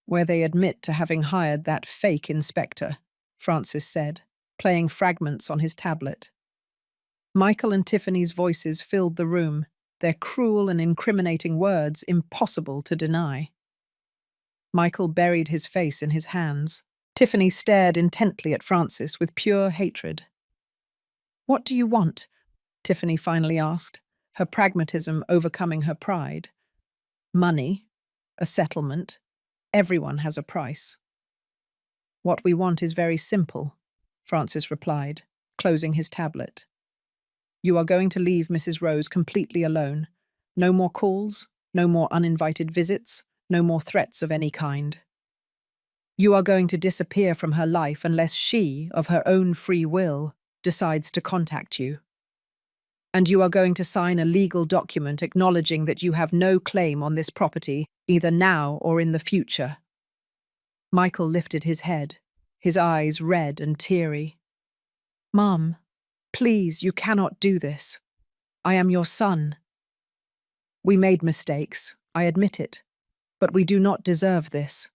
S1: Where they admit to having hired that fake inspector, Francis said, playing fragments on his tablet. Michael and Tiffany's voices filled the room, their cruel and incriminating words impossible to deny. Michael buried his face in his hands. Tiffany stared intently at Francis with pure hatred. What do you want? Tiffany finally asked, her pragmatism overcoming her pride. Money, a settlement. Everyone has a price. What we want is very simple, Francis replied, closing his tablet. You are going to leave Mrs. Rose completely alone. No more calls, no more uninvited visits, no more threats of any kind. You are going to disappear from her life unless she, of her own free will, decides to contact you. And you are going to sign a legal document acknowledging that you have no claim on this property, either now or in the future. Michael lifted his head, his eyes red and teary. Mum, please, you cannot do this. I am your son. We made mistakes, I admit it, but we do not deserve this.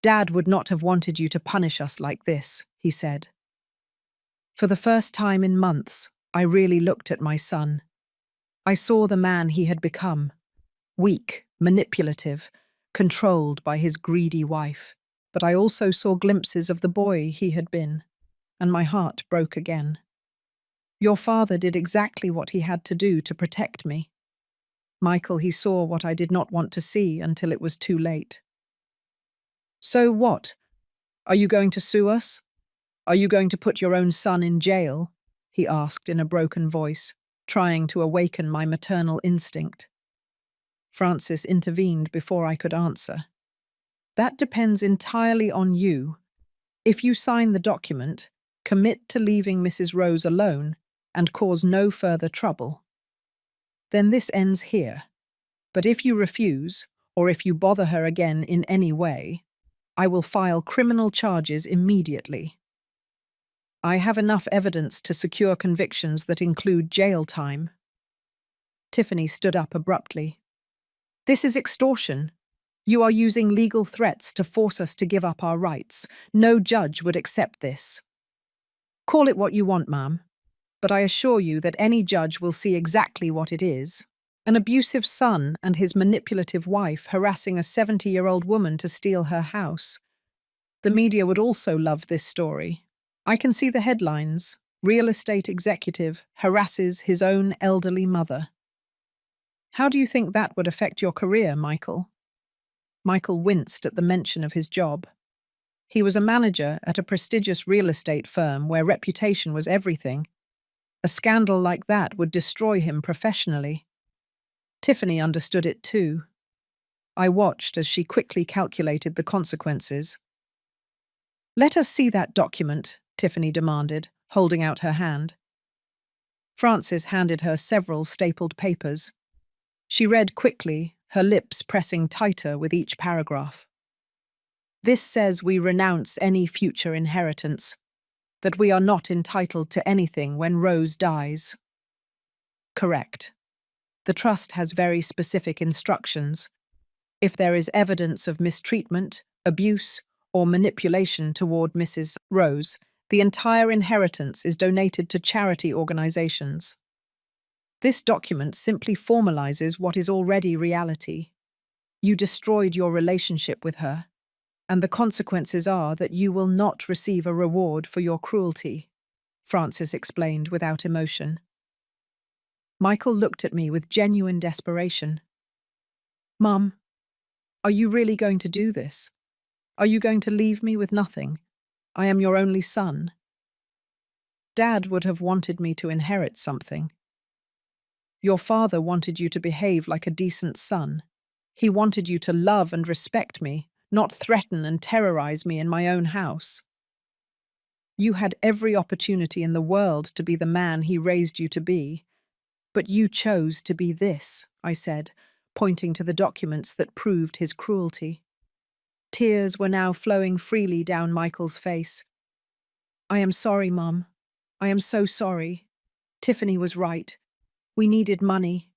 S1: Dad would not have wanted you to punish us like this, he said. For the first time in months, I really looked at my son. I saw the man he had become, weak, manipulative, controlled by his greedy wife. But I also saw glimpses of the boy he had been, and my heart broke again. Your father did exactly what he had to do to protect me. Michael, he saw what I did not want to see until it was too late. So what? Are you going to sue us? Are you going to put your own son in jail? He asked in a broken voice, trying to awaken my maternal instinct. Francis intervened before I could answer. That depends entirely on you. If you sign the document, commit to leaving Mrs. Rose alone, and cause no further trouble, then this ends here. But if you refuse, or if you bother her again in any way, I will file criminal charges immediately. I have enough evidence to secure convictions that include jail time. Tiffany stood up abruptly. This is extortion. You are using legal threats to force us to give up our rights. No judge would accept this. Call it what you want, ma'am, but I assure you that any judge will see exactly what it is. An abusive son and his manipulative wife harassing a 70-year-old woman to steal her house. The media would also love this story. I can see the headlines. Real estate executive harasses his own elderly mother. How do you think that would affect your career, Michael? Michael winced at the mention of his job. He was a manager at a prestigious real estate firm where reputation was everything. A scandal like that would destroy him professionally. Tiffany understood it too. I watched as she quickly calculated the consequences. Let us see that document, Tiffany demanded, holding out her hand. Francis handed her several stapled papers. She read quickly, her lips pressing tighter with each paragraph. This says we renounce any future inheritance, that we are not entitled to anything when Rose dies. Correct. The trust has very specific instructions. If there is evidence of mistreatment, abuse, or manipulation toward Mrs. Rose, the entire inheritance is donated to charity organizations. This document simply formalizes what is already reality. You destroyed your relationship with her, and the consequences are that you will not receive a reward for your cruelty, Francis explained without emotion. Michael looked at me with genuine desperation. Mum, are you really going to do this? Are you going to leave me with nothing? I am your only son. Dad would have wanted me to inherit something. Your father wanted you to behave like a decent son. He wanted you to love and respect me, not threaten and terrorize me in my own house. You had every opportunity in the world to be the man he raised you to be, but you chose to be this, I said, pointing to the documents that proved his cruelty. Tears were now flowing freely down Michael's face. I am sorry, Mum. I am so sorry. Tiffany was right. We needed money.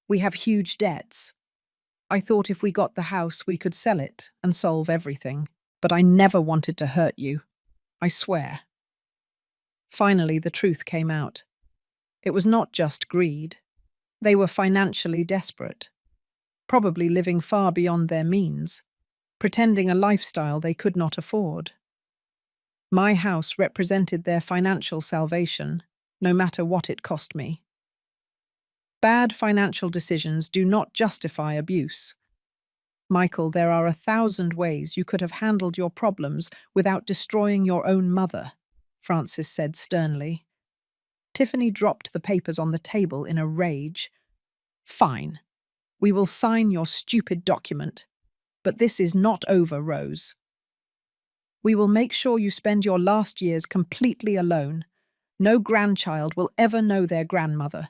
S1: We have huge debts. I thought if we got the house, we could sell it and solve everything. But I never wanted to hurt you. I swear. Finally, the truth came out. It was not just greed. They were financially desperate, probably living far beyond their means, pretending a lifestyle they could not afford. My house represented their financial salvation, no matter what it cost me. Bad financial decisions do not justify abuse. Michael, there are 1,000 ways you could have handled your problems without destroying your own mother, Francis said sternly. Tiffany dropped the papers on the table in a rage. Fine. We will sign your stupid document. But this is not over, Rose. We will make sure you spend your last years completely alone. No grandchild will ever know their grandmother.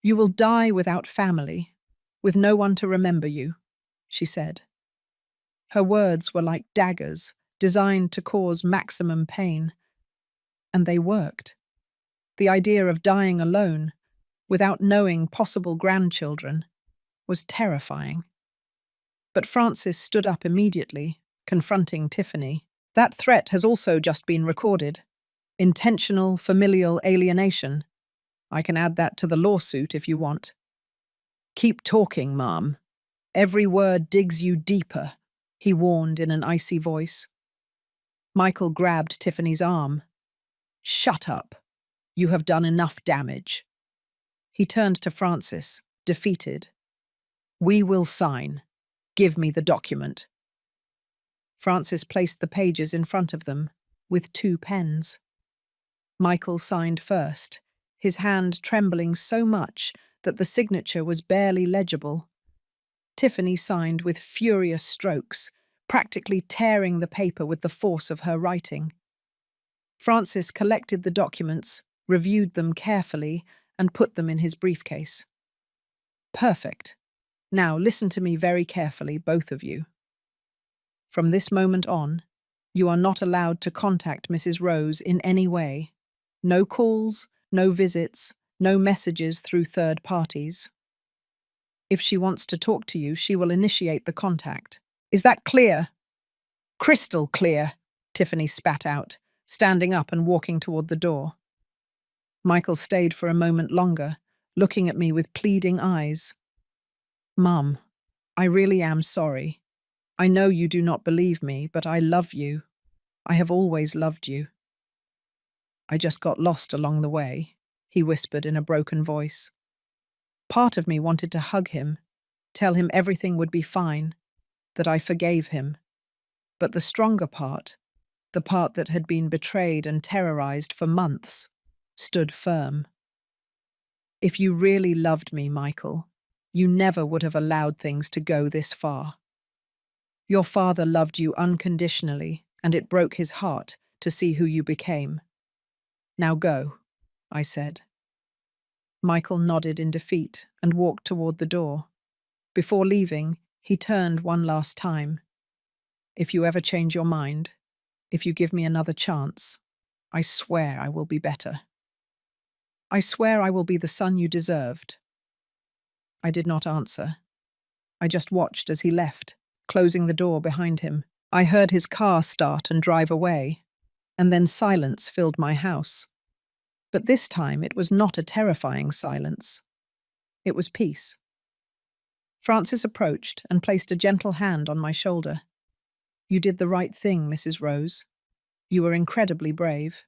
S1: You will die without family, with no one to remember you, she said. Her words were like daggers, designed to cause maximum pain. And they worked. The idea of dying alone, without knowing possible grandchildren, was terrifying. But Francis stood up immediately, confronting Tiffany. That threat has also just been recorded. Intentional familial alienation. I can add that to the lawsuit if you want. Keep talking, Mom. Every word digs you deeper, he warned in an icy voice. Michael grabbed Tiffany's arm. Shut up. You have done enough damage. He turned to Francis, defeated. We will sign. Give me the document. Francis placed the pages in front of them, with 2 pens. Michael signed first, his hand trembling so much that the signature was barely legible. Tiffany signed with furious strokes, practically tearing the paper with the force of her writing. Francis collected the documents, reviewed them carefully, and put them in his briefcase. Perfect. Now listen to me very carefully, both of you. From this moment on, you are not allowed to contact Mrs. Rose in any way. No calls, no visits, no messages through third parties. If she wants to talk to you, she will initiate the contact. Is that clear? Crystal clear, Tiffany spat out, standing up and walking toward the door. Michael stayed for a moment longer, looking at me with pleading eyes. Mum, I really am sorry. I know you do not believe me, but I love you. I have always loved you. I just got lost along the way, he whispered in a broken voice. Part of me wanted to hug him, tell him everything would be fine, that I forgave him. But the stronger part, the part that had been betrayed and terrorized for months, stood firm. If you really loved me, Michael, you never would have allowed things to go this far. Your father loved you unconditionally, and it broke his heart to see who you became. Now go, I said. Michael nodded in defeat and walked toward the door. Before leaving, he turned one last time. If you ever change your mind, if you give me another chance, I swear I will be better. I swear I will be the son you deserved. I did not answer. I just watched as he left, closing the door behind him. I heard his car start and drive away, and then silence filled my house. But this time it was not a terrifying silence. It was peace. Francis approached and placed a gentle hand on my shoulder. You did the right thing, Mrs. Rose. You were incredibly brave.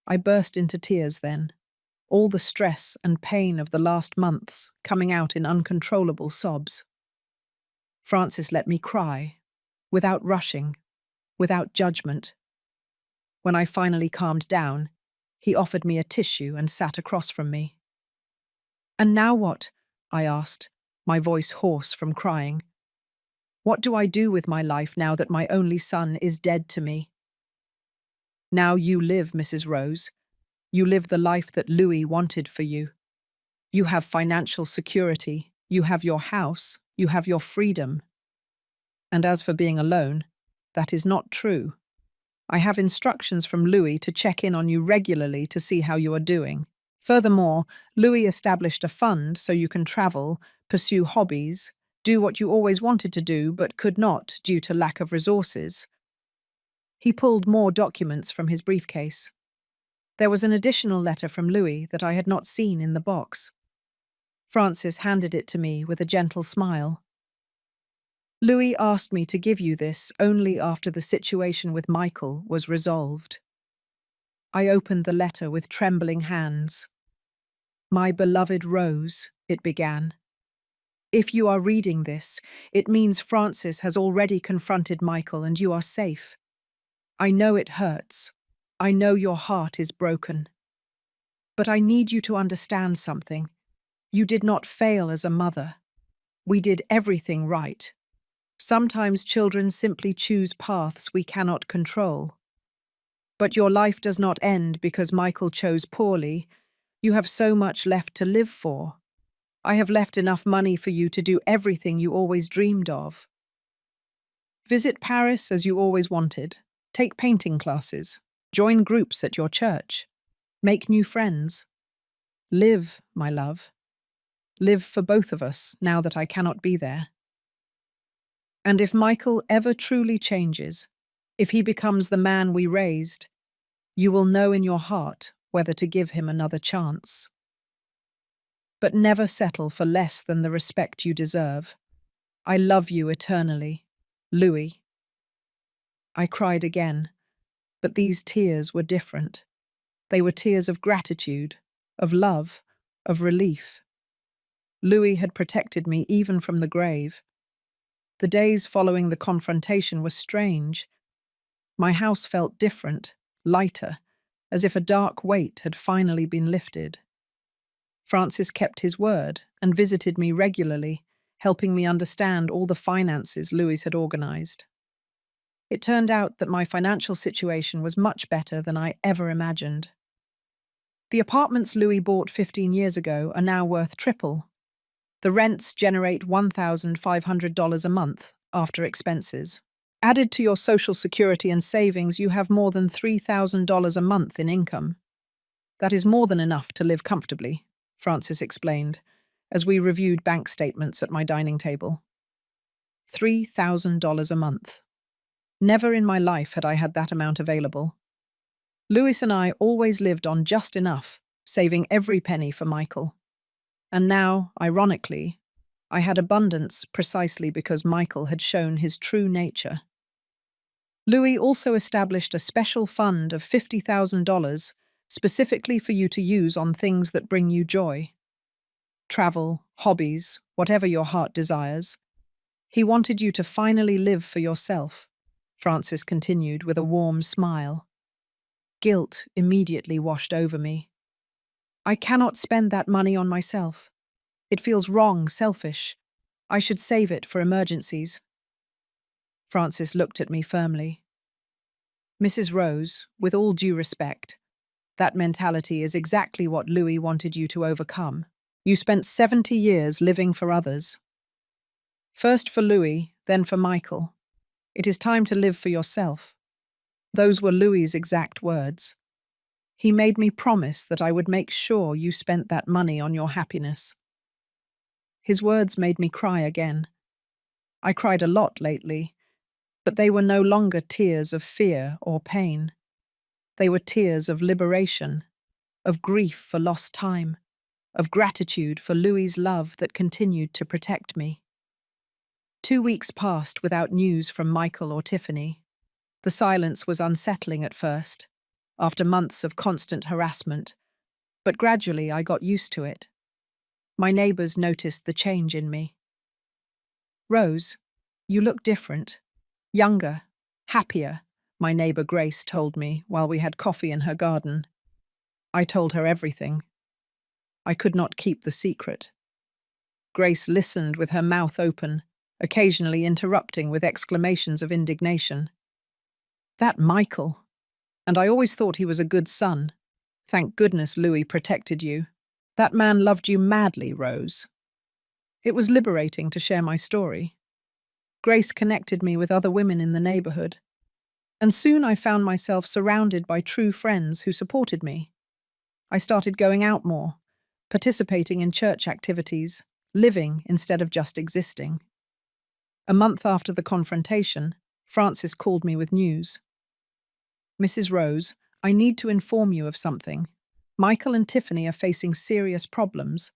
S1: I burst into tears then, all the stress and pain of the last months coming out in uncontrollable sobs. Francis let me cry, without rushing, without judgment. When I finally calmed down, he offered me a tissue and sat across from me. And now what? I asked, my voice hoarse from crying. What do I do with my life now that my only son is dead to me? Now you live, Mrs. Rose. You live the life that Louis wanted for you. You have financial security, you have your house, you have your freedom. And as for being alone, that is not true. I have instructions from Louis to check in on you regularly to see how you are doing. Furthermore, Louis established a fund so you can travel, pursue hobbies, do what you always wanted to do but could not due to lack of resources. He pulled more documents from his briefcase. There was an additional letter from Louis that I had not seen in the box. Francis handed it to me with a gentle smile. Louis asked me to give you this only after the situation with Michael was resolved. I opened the letter with trembling hands. My beloved Rose, it began. If you are reading this, it means Francis has already confronted Michael and you are safe. I know it hurts. I know your heart is broken. But I need you to understand something. You did not fail as a mother. We did everything right. Sometimes children simply choose paths we cannot control. But your life does not end because Michael chose poorly. You have so much left to live for. I have left enough money for you to do everything you always dreamed of. Visit Paris as you always wanted. Take painting classes. Join groups at your church. Make new friends. Live, my love. Live for both of us now that I cannot be there. And if Michael ever truly changes, if he becomes the man we raised, you will know in your heart whether to give him another chance. But never settle for less than the respect you deserve. I love you eternally, Louis. I cried again, but these tears were different. They were tears of gratitude, of love, of relief. Louis had protected me even from the grave. The days following the confrontation were strange. My house felt different, lighter, as if a dark weight had finally been lifted. Francis kept his word and visited me regularly, helping me understand all the finances Louis had organized. It turned out that my financial situation was much better than I ever imagined. The apartments Louis bought 15 years ago are now worth triple. The rents generate $1,500 a month after expenses. Added to your Social Security and savings, you have more than $3,000 a month in income. That is more than enough to live comfortably, Francis explained, as we reviewed bank statements at my dining table. $3,000 a month. Never in my life had I had that amount available. Louis and I always lived on just enough, saving every penny for Michael. And now, ironically, I had abundance precisely because Michael had shown his true nature. Louis also established a special fund of $50,000 specifically for you to use on things that bring you joy. Travel, hobbies, whatever your heart desires. He wanted you to finally live for yourself, Francis continued with a warm smile. Guilt immediately washed over me. I cannot spend that money on myself. It feels wrong, selfish. I should save it for emergencies. Francis looked at me firmly. Mrs. Rose, with all due respect, that mentality is exactly what Louis wanted you to overcome. You spent 70 years living for others. First for Louis, then for Michael. It is time to live for yourself. Those were Louis's exact words. He made me promise that I would make sure you spent that money on your happiness. His words made me cry again. I cried a lot lately, but they were no longer tears of fear or pain. They were tears of liberation, of grief for lost time, of gratitude for Louis's love that continued to protect me. 2 weeks passed without news from Michael or Tiffany. The silence was unsettling at first, after months of constant harassment, but gradually I got used to it. My neighbors noticed the change in me. Rose, you look different. Younger, happier, my neighbor Grace told me while we had coffee in her garden. I told her everything. I could not keep the secret. Grace listened with her mouth open, occasionally interrupting with exclamations of indignation. That Michael. And I always thought he was a good son. Thank goodness Louis protected you. That man loved you madly, Rose. It was liberating to share my story. Grace connected me with other women in the neighborhood, and soon I found myself surrounded by true friends who supported me. I started going out more, participating in church activities, living instead of just existing. A month after the confrontation, Francis called me with news. Mrs. Rose, I need to inform you of something. Michael and Tiffany are facing serious problems.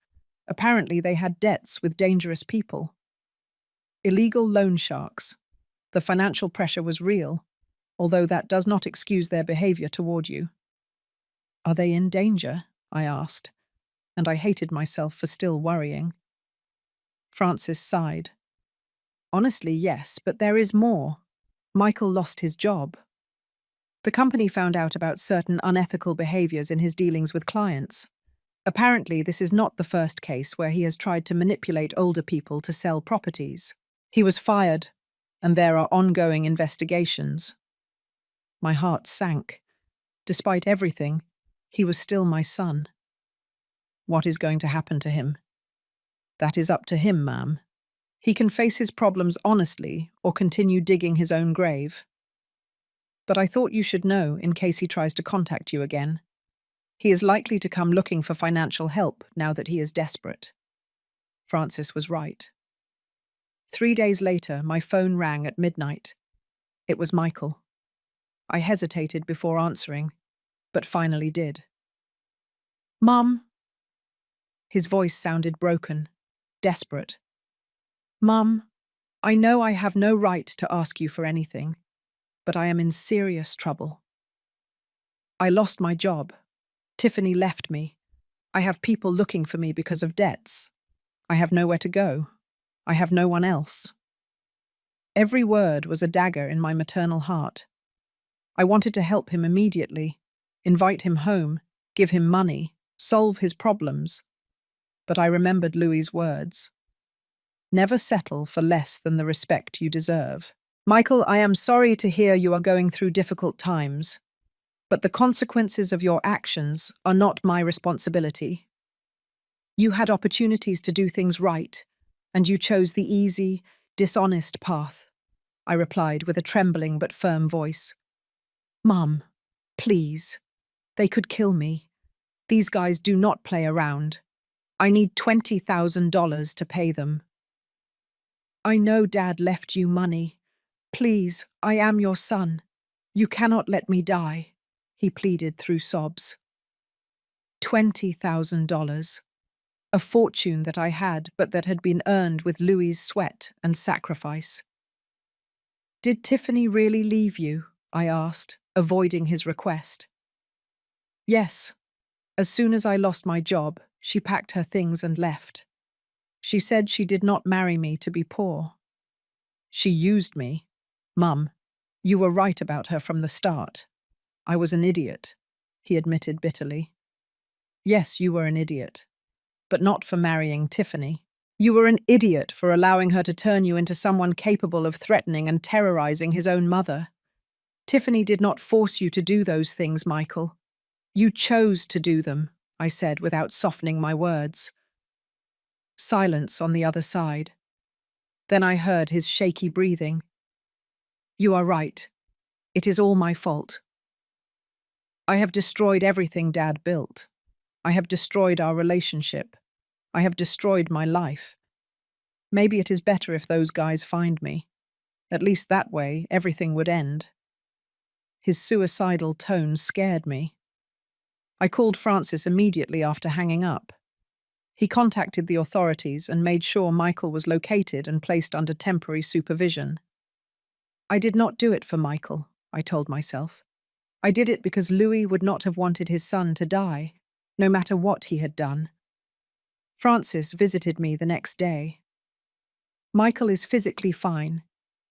S1: Apparently they had debts with dangerous people. Illegal loan sharks. The financial pressure was real, although that does not excuse their behavior toward you. Are they in danger? I asked, and I hated myself for still worrying. Francis sighed. Honestly, yes, but there is more. Michael lost his job. The company found out about certain unethical behaviors in his dealings with clients. Apparently, this is not the first case where he has tried to manipulate older people to sell properties. He was fired, and there are ongoing investigations. My heart sank. Despite everything, he was still my son. What is going to happen to him? That is up to him, ma'am. He can face his problems honestly or continue digging his own grave. But I thought you should know in case he tries to contact you again. He is likely to come looking for financial help now that he is desperate. Francis was right. 3 days later, my phone rang at midnight. It was Michael. I hesitated before answering, but finally did. Mum. His voice sounded broken, desperate. Mum, I know I have no right to ask you for anything, but I am in serious trouble. I lost my job. Tiffany left me. I have people looking for me because of debts. I have nowhere to go. I have no one else. Every word was a dagger in my maternal heart. I wanted to help him immediately, invite him home, give him money, solve his problems. But I remembered Louis's words. Never settle for less than the respect you deserve. Michael, I am sorry to hear you are going through difficult times, but the consequences of your actions are not my responsibility. You had opportunities to do things right, and you chose the easy, dishonest path, I replied with a trembling but firm voice. Mum, please. They could kill me. These guys do not play around. I need $20,000 to pay them. I know Dad left you money. Please, I am your son. You cannot let me die, he pleaded through sobs. $20,000. A fortune that I had, but that had been earned with Louis's sweat and sacrifice. Did Tiffany really leave you? I asked, avoiding his request. Yes. As soon as I lost my job, she packed her things and left. She said she did not marry me to be poor. She used me. Mum, you were right about her from the start. I was an idiot, he admitted bitterly. Yes, you were an idiot, but not for marrying Tiffany. You were an idiot for allowing her to turn you into someone capable of threatening and terrorizing his own mother. Tiffany did not force you to do those things, Michael. You chose to do them, I said without softening my words. Silence on the other side. Then I heard his shaky breathing. You are right. It is all my fault. I have destroyed everything Dad built. I have destroyed our relationship. I have destroyed my life. Maybe it is better if those guys find me. At least that way, everything would end. His suicidal tone scared me. I called Francis immediately after hanging up. He contacted the authorities and made sure Michael was located and placed under temporary supervision. I did not do it for Michael, I told myself. I did it because Louis would not have wanted his son to die, no matter what he had done. Francis visited me the next day. Michael is physically fine.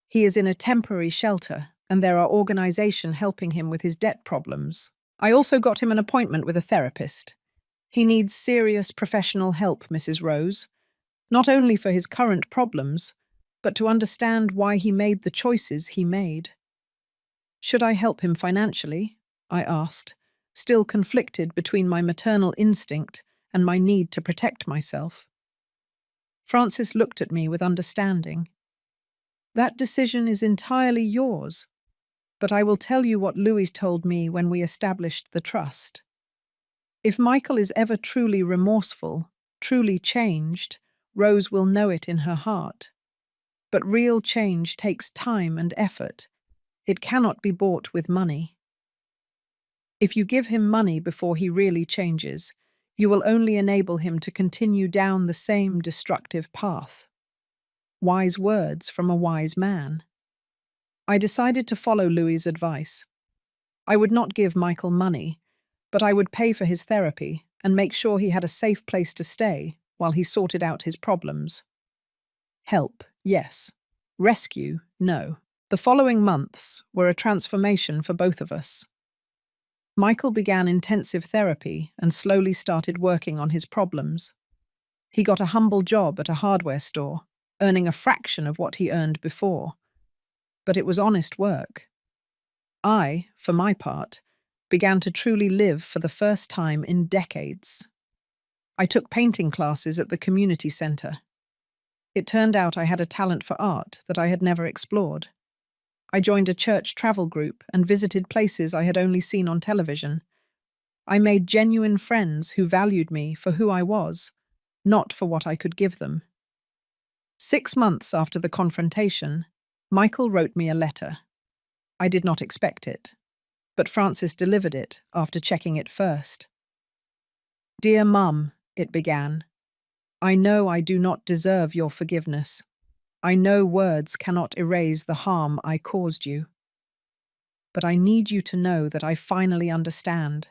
S1: He is in a temporary shelter, and there are organizations helping him with his debt problems. I also got him an appointment with a therapist. He needs serious professional help, Mrs. Rose, not only for his current problems, but to understand why he made the choices he made. Should I help him financially? I asked, still conflicted between my maternal instinct and my need to protect myself. Francis looked at me with understanding. That decision is entirely yours, but I will tell you what Louis told me when we established the trust. If Michael is ever truly remorseful, truly changed, Rose will know it in her heart. But real change takes time and effort. It cannot be bought with money. If you give him money before he really changes, you will only enable him to continue down the same destructive path. Wise words from a wise man. I decided to follow Louis's advice. I would not give Michael money, but I would pay for his therapy and make sure he had a safe place to stay while he sorted out his problems. Help, yes. Rescue, no. The following months were a transformation for both of us. Michael began intensive therapy and slowly started working on his problems. He got a humble job at a hardware store, earning a fraction of what he earned before. But it was honest work. I, for my part, began to truly live for the first time in decades. I took painting classes at the community centre. It turned out I had a talent for art that I had never explored. I joined a church travel group and visited places I had only seen on television. I made genuine friends who valued me for who I was, not for what I could give them. 6 months after the confrontation, Michael wrote me a letter. I did not expect it, but Francis delivered it after checking it first. "Dear Mum," it began, "I know I do not deserve your forgiveness. I know words cannot erase the harm I caused you. But I need you to know that I finally understand.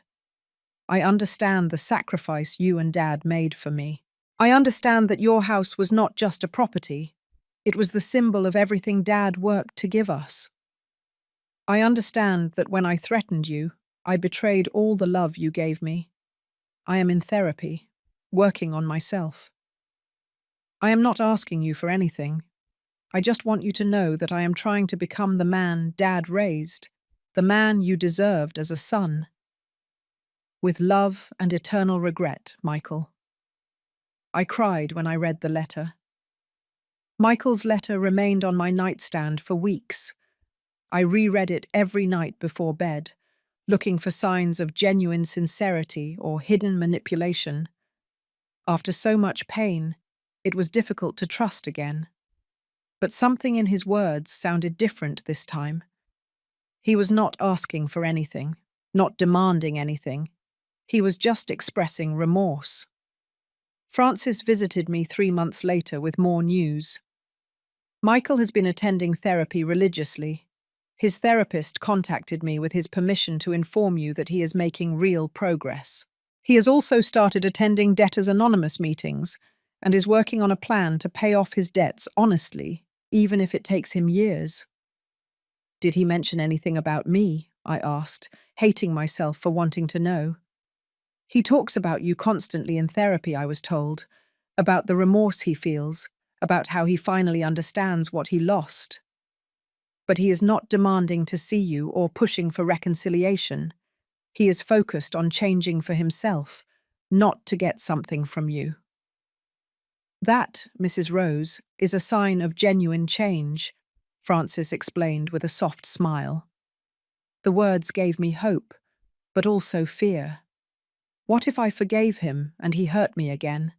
S1: I understand the sacrifice you and Dad made for me. I understand that your house was not just a property. It was the symbol of everything Dad worked to give us. I understand that when I threatened you, I betrayed all the love you gave me. I am in therapy, working on myself. I am not asking you for anything. I just want you to know that I am trying to become the man Dad raised, the man you deserved as a son. With love and eternal regret, Michael." I cried when I read the letter. Michael's letter remained on my nightstand for weeks. I reread it every night before bed, looking for signs of genuine sincerity or hidden manipulation. After so much pain, it was difficult to trust again. But something in his words sounded different this time. He was not asking for anything, not demanding anything. He was just expressing remorse. Francis visited me 3 months later with more news. Michael has been attending therapy religiously. His therapist contacted me with his permission to inform you that he is making real progress. He has also started attending Debtors Anonymous meetings and is working on a plan to pay off his debts honestly, even if it takes him years. Did he mention anything about me? I asked, hating myself for wanting to know. He talks about you constantly in therapy, I was told, about the remorse he feels, about how he finally understands what he lost. But he is not demanding to see you or pushing for reconciliation. He is focused on changing for himself, not to get something from you. That, Mrs. Rose, is a sign of genuine change, Francis explained with a soft smile. The words gave me hope, but also fear. What if I forgave him and he hurt me again?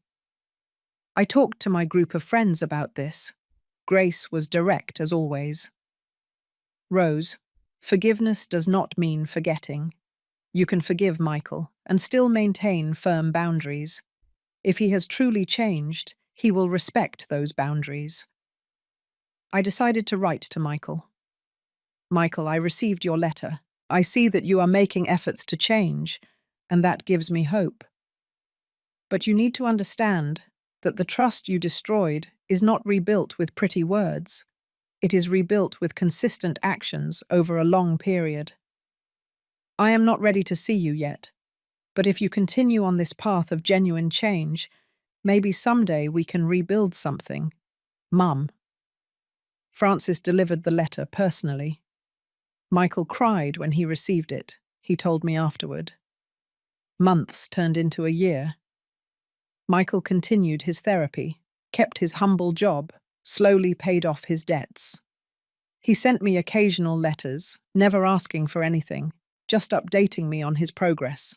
S1: I talked to my group of friends about this. Grace was direct as always. "Rose, forgiveness does not mean forgetting. You can forgive Michael and still maintain firm boundaries. If he has truly changed, he will respect those boundaries." I decided to write to Michael. "Michael, I received your letter. I see that you are making efforts to change, and that gives me hope. But you need to understand that the trust you destroyed is not rebuilt with pretty words. It is rebuilt with consistent actions over a long period. I am not ready to see you yet, but if you continue on this path of genuine change, maybe someday we can rebuild something. Mum." Francis delivered the letter personally. Michael cried when he received it, he told me afterward. Months turned into a year. Michael continued his therapy, kept his humble job, slowly paid off his debts. He sent me occasional letters, never asking for anything, just updating me on his progress.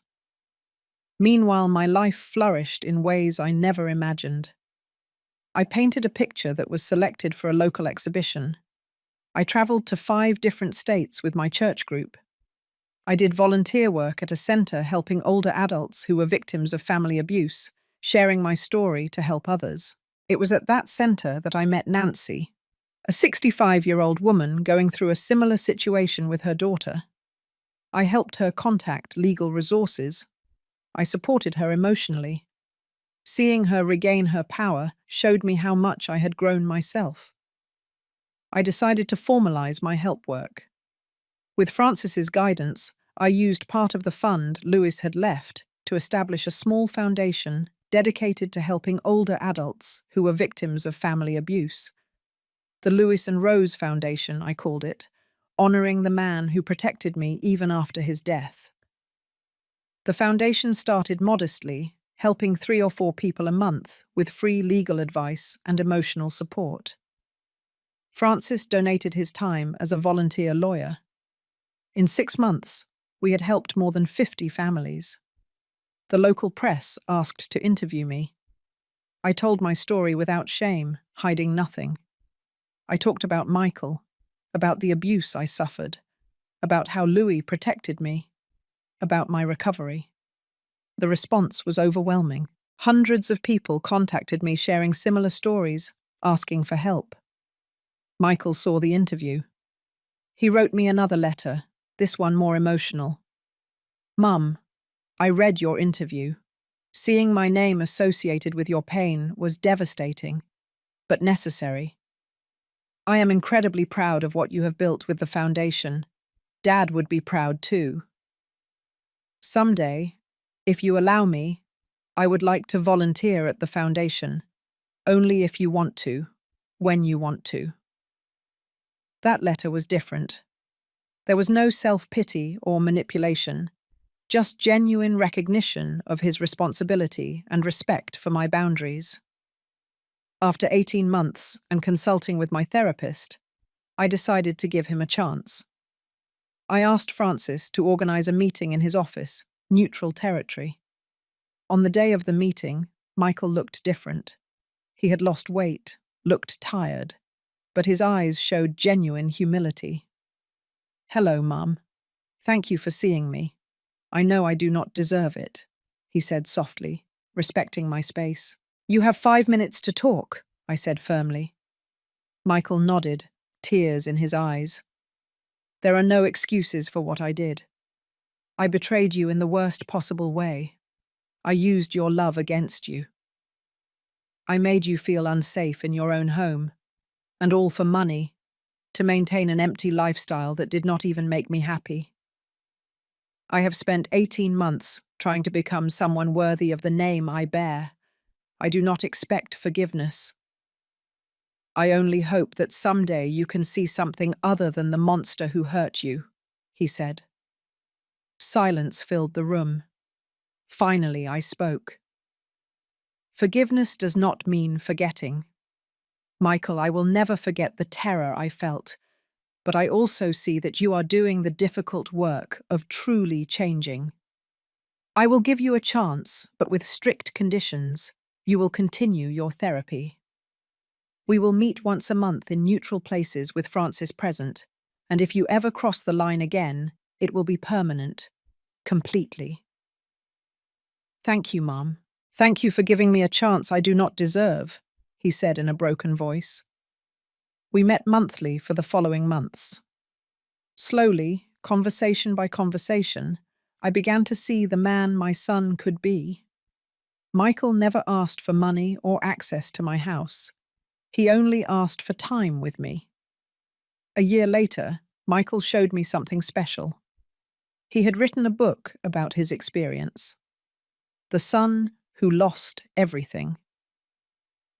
S1: Meanwhile, my life flourished in ways I never imagined. I painted a picture that was selected for a local exhibition. I traveled to 5 different states with my church group. I did volunteer work at a center helping older adults who were victims of family abuse, sharing my story to help others. It was at that center that I met Nancy, a 65-year-old woman going through a similar situation with her daughter. I helped her contact legal resources. I supported her emotionally. Seeing her regain her power showed me how much I had grown myself. I decided to formalize my help work. With Francis's guidance, I used part of the fund Lewis had left to establish a small foundation dedicated to helping older adults who were victims of family abuse. The Lewis and Rose Foundation, I called it, honoring the man who protected me even after his death. The foundation started modestly, helping 3 or 4 people a month with free legal advice and emotional support. Francis donated his time as a volunteer lawyer. In 6 months, we had helped more than 50 families. The local press asked to interview me. I told my story without shame, hiding nothing. I talked about Michael, about the abuse I suffered, about how Louis protected me, about my recovery. The response was overwhelming. Hundreds of people contacted me sharing similar stories, asking for help. Michael saw the interview. He wrote me another letter, this one more emotional. "Mum, I read your interview. Seeing my name associated with your pain was devastating, but necessary. I am incredibly proud of what you have built with the foundation. Dad would be proud too. Someday, if you allow me, I would like to volunteer at the foundation, only if you want to, when you want to." That letter was different. There was no self-pity or manipulation, just genuine recognition of his responsibility and respect for my boundaries. After 18 months and consulting with my therapist, I decided to give him a chance. I asked Francis to organize a meeting in his office, neutral territory. On the day of the meeting, Michael looked different. He had lost weight, looked tired, but his eyes showed genuine humility. "Hello, Mum. Thank you for seeing me. I know I do not deserve it," he said softly, respecting my space. "You have 5 minutes to talk," I said firmly. Michael nodded, tears in his eyes. "There are no excuses for what I did. I betrayed you in the worst possible way. I used your love against you. I made you feel unsafe in your own home, and all for money, to maintain an empty lifestyle that did not even make me happy. I have spent 18 months trying to become someone worthy of the name I bear. I do not expect forgiveness. I only hope that someday you can see something other than the monster who hurt you," he said. Silence filled the room. Finally, I spoke. "Forgiveness does not mean forgetting. Michael, I will never forget the terror I felt, but I also see that you are doing the difficult work of truly changing. I will give you a chance, but with strict conditions. You will continue your therapy. We will meet once a month in neutral places with Francis present, and if you ever cross the line again, it will be permanent, completely." "Thank you, Mom. Thank you for giving me a chance I do not deserve," he said in a broken voice. We met monthly for the following months. Slowly, conversation by conversation, I began to see the man my son could be. Michael never asked for money or access to my house. He only asked for time with me. A year later, Michael showed me something special. He had written a book about his experience. The Son Who Lost Everything.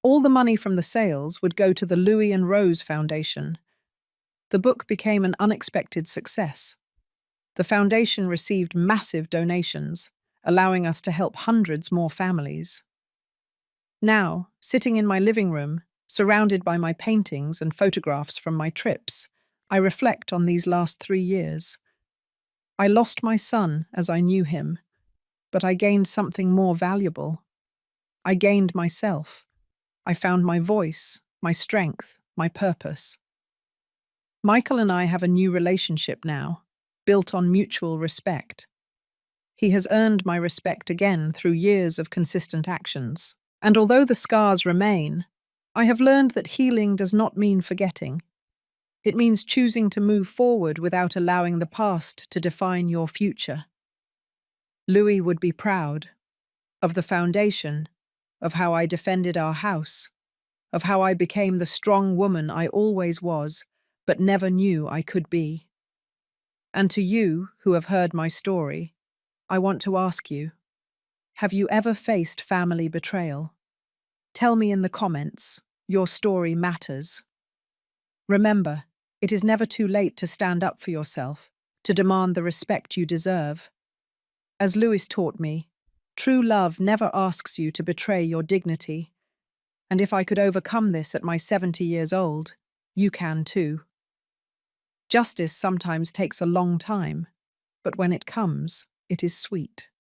S1: All the money from the sales would go to the Louis and Rose Foundation. The book became an unexpected success. The foundation received massive donations, allowing us to help hundreds more families. Now, sitting in my living room, surrounded by my paintings and photographs from my trips, I reflect on these last 3 years. I lost my son as I knew him, but I gained something more valuable. I gained myself. I found my voice, my strength, my purpose. Michael and I have a new relationship now, built on mutual respect. He has earned my respect again through years of consistent actions. And although the scars remain, I have learned that healing does not mean forgetting. It means choosing to move forward without allowing the past to define your future. Louis would be proud of the foundation, of how I defended our house, of how I became the strong woman I always was, but never knew I could be. And to you, who have heard my story, I want to ask you, have you ever faced family betrayal? Tell me in the comments. Your story matters. Remember, it is never too late to stand up for yourself, to demand the respect you deserve. As Lewis taught me, true love never asks you to betray your dignity. And if I could overcome this at my 70 years old, you can too. Justice sometimes takes a long time, but when it comes, it is sweet.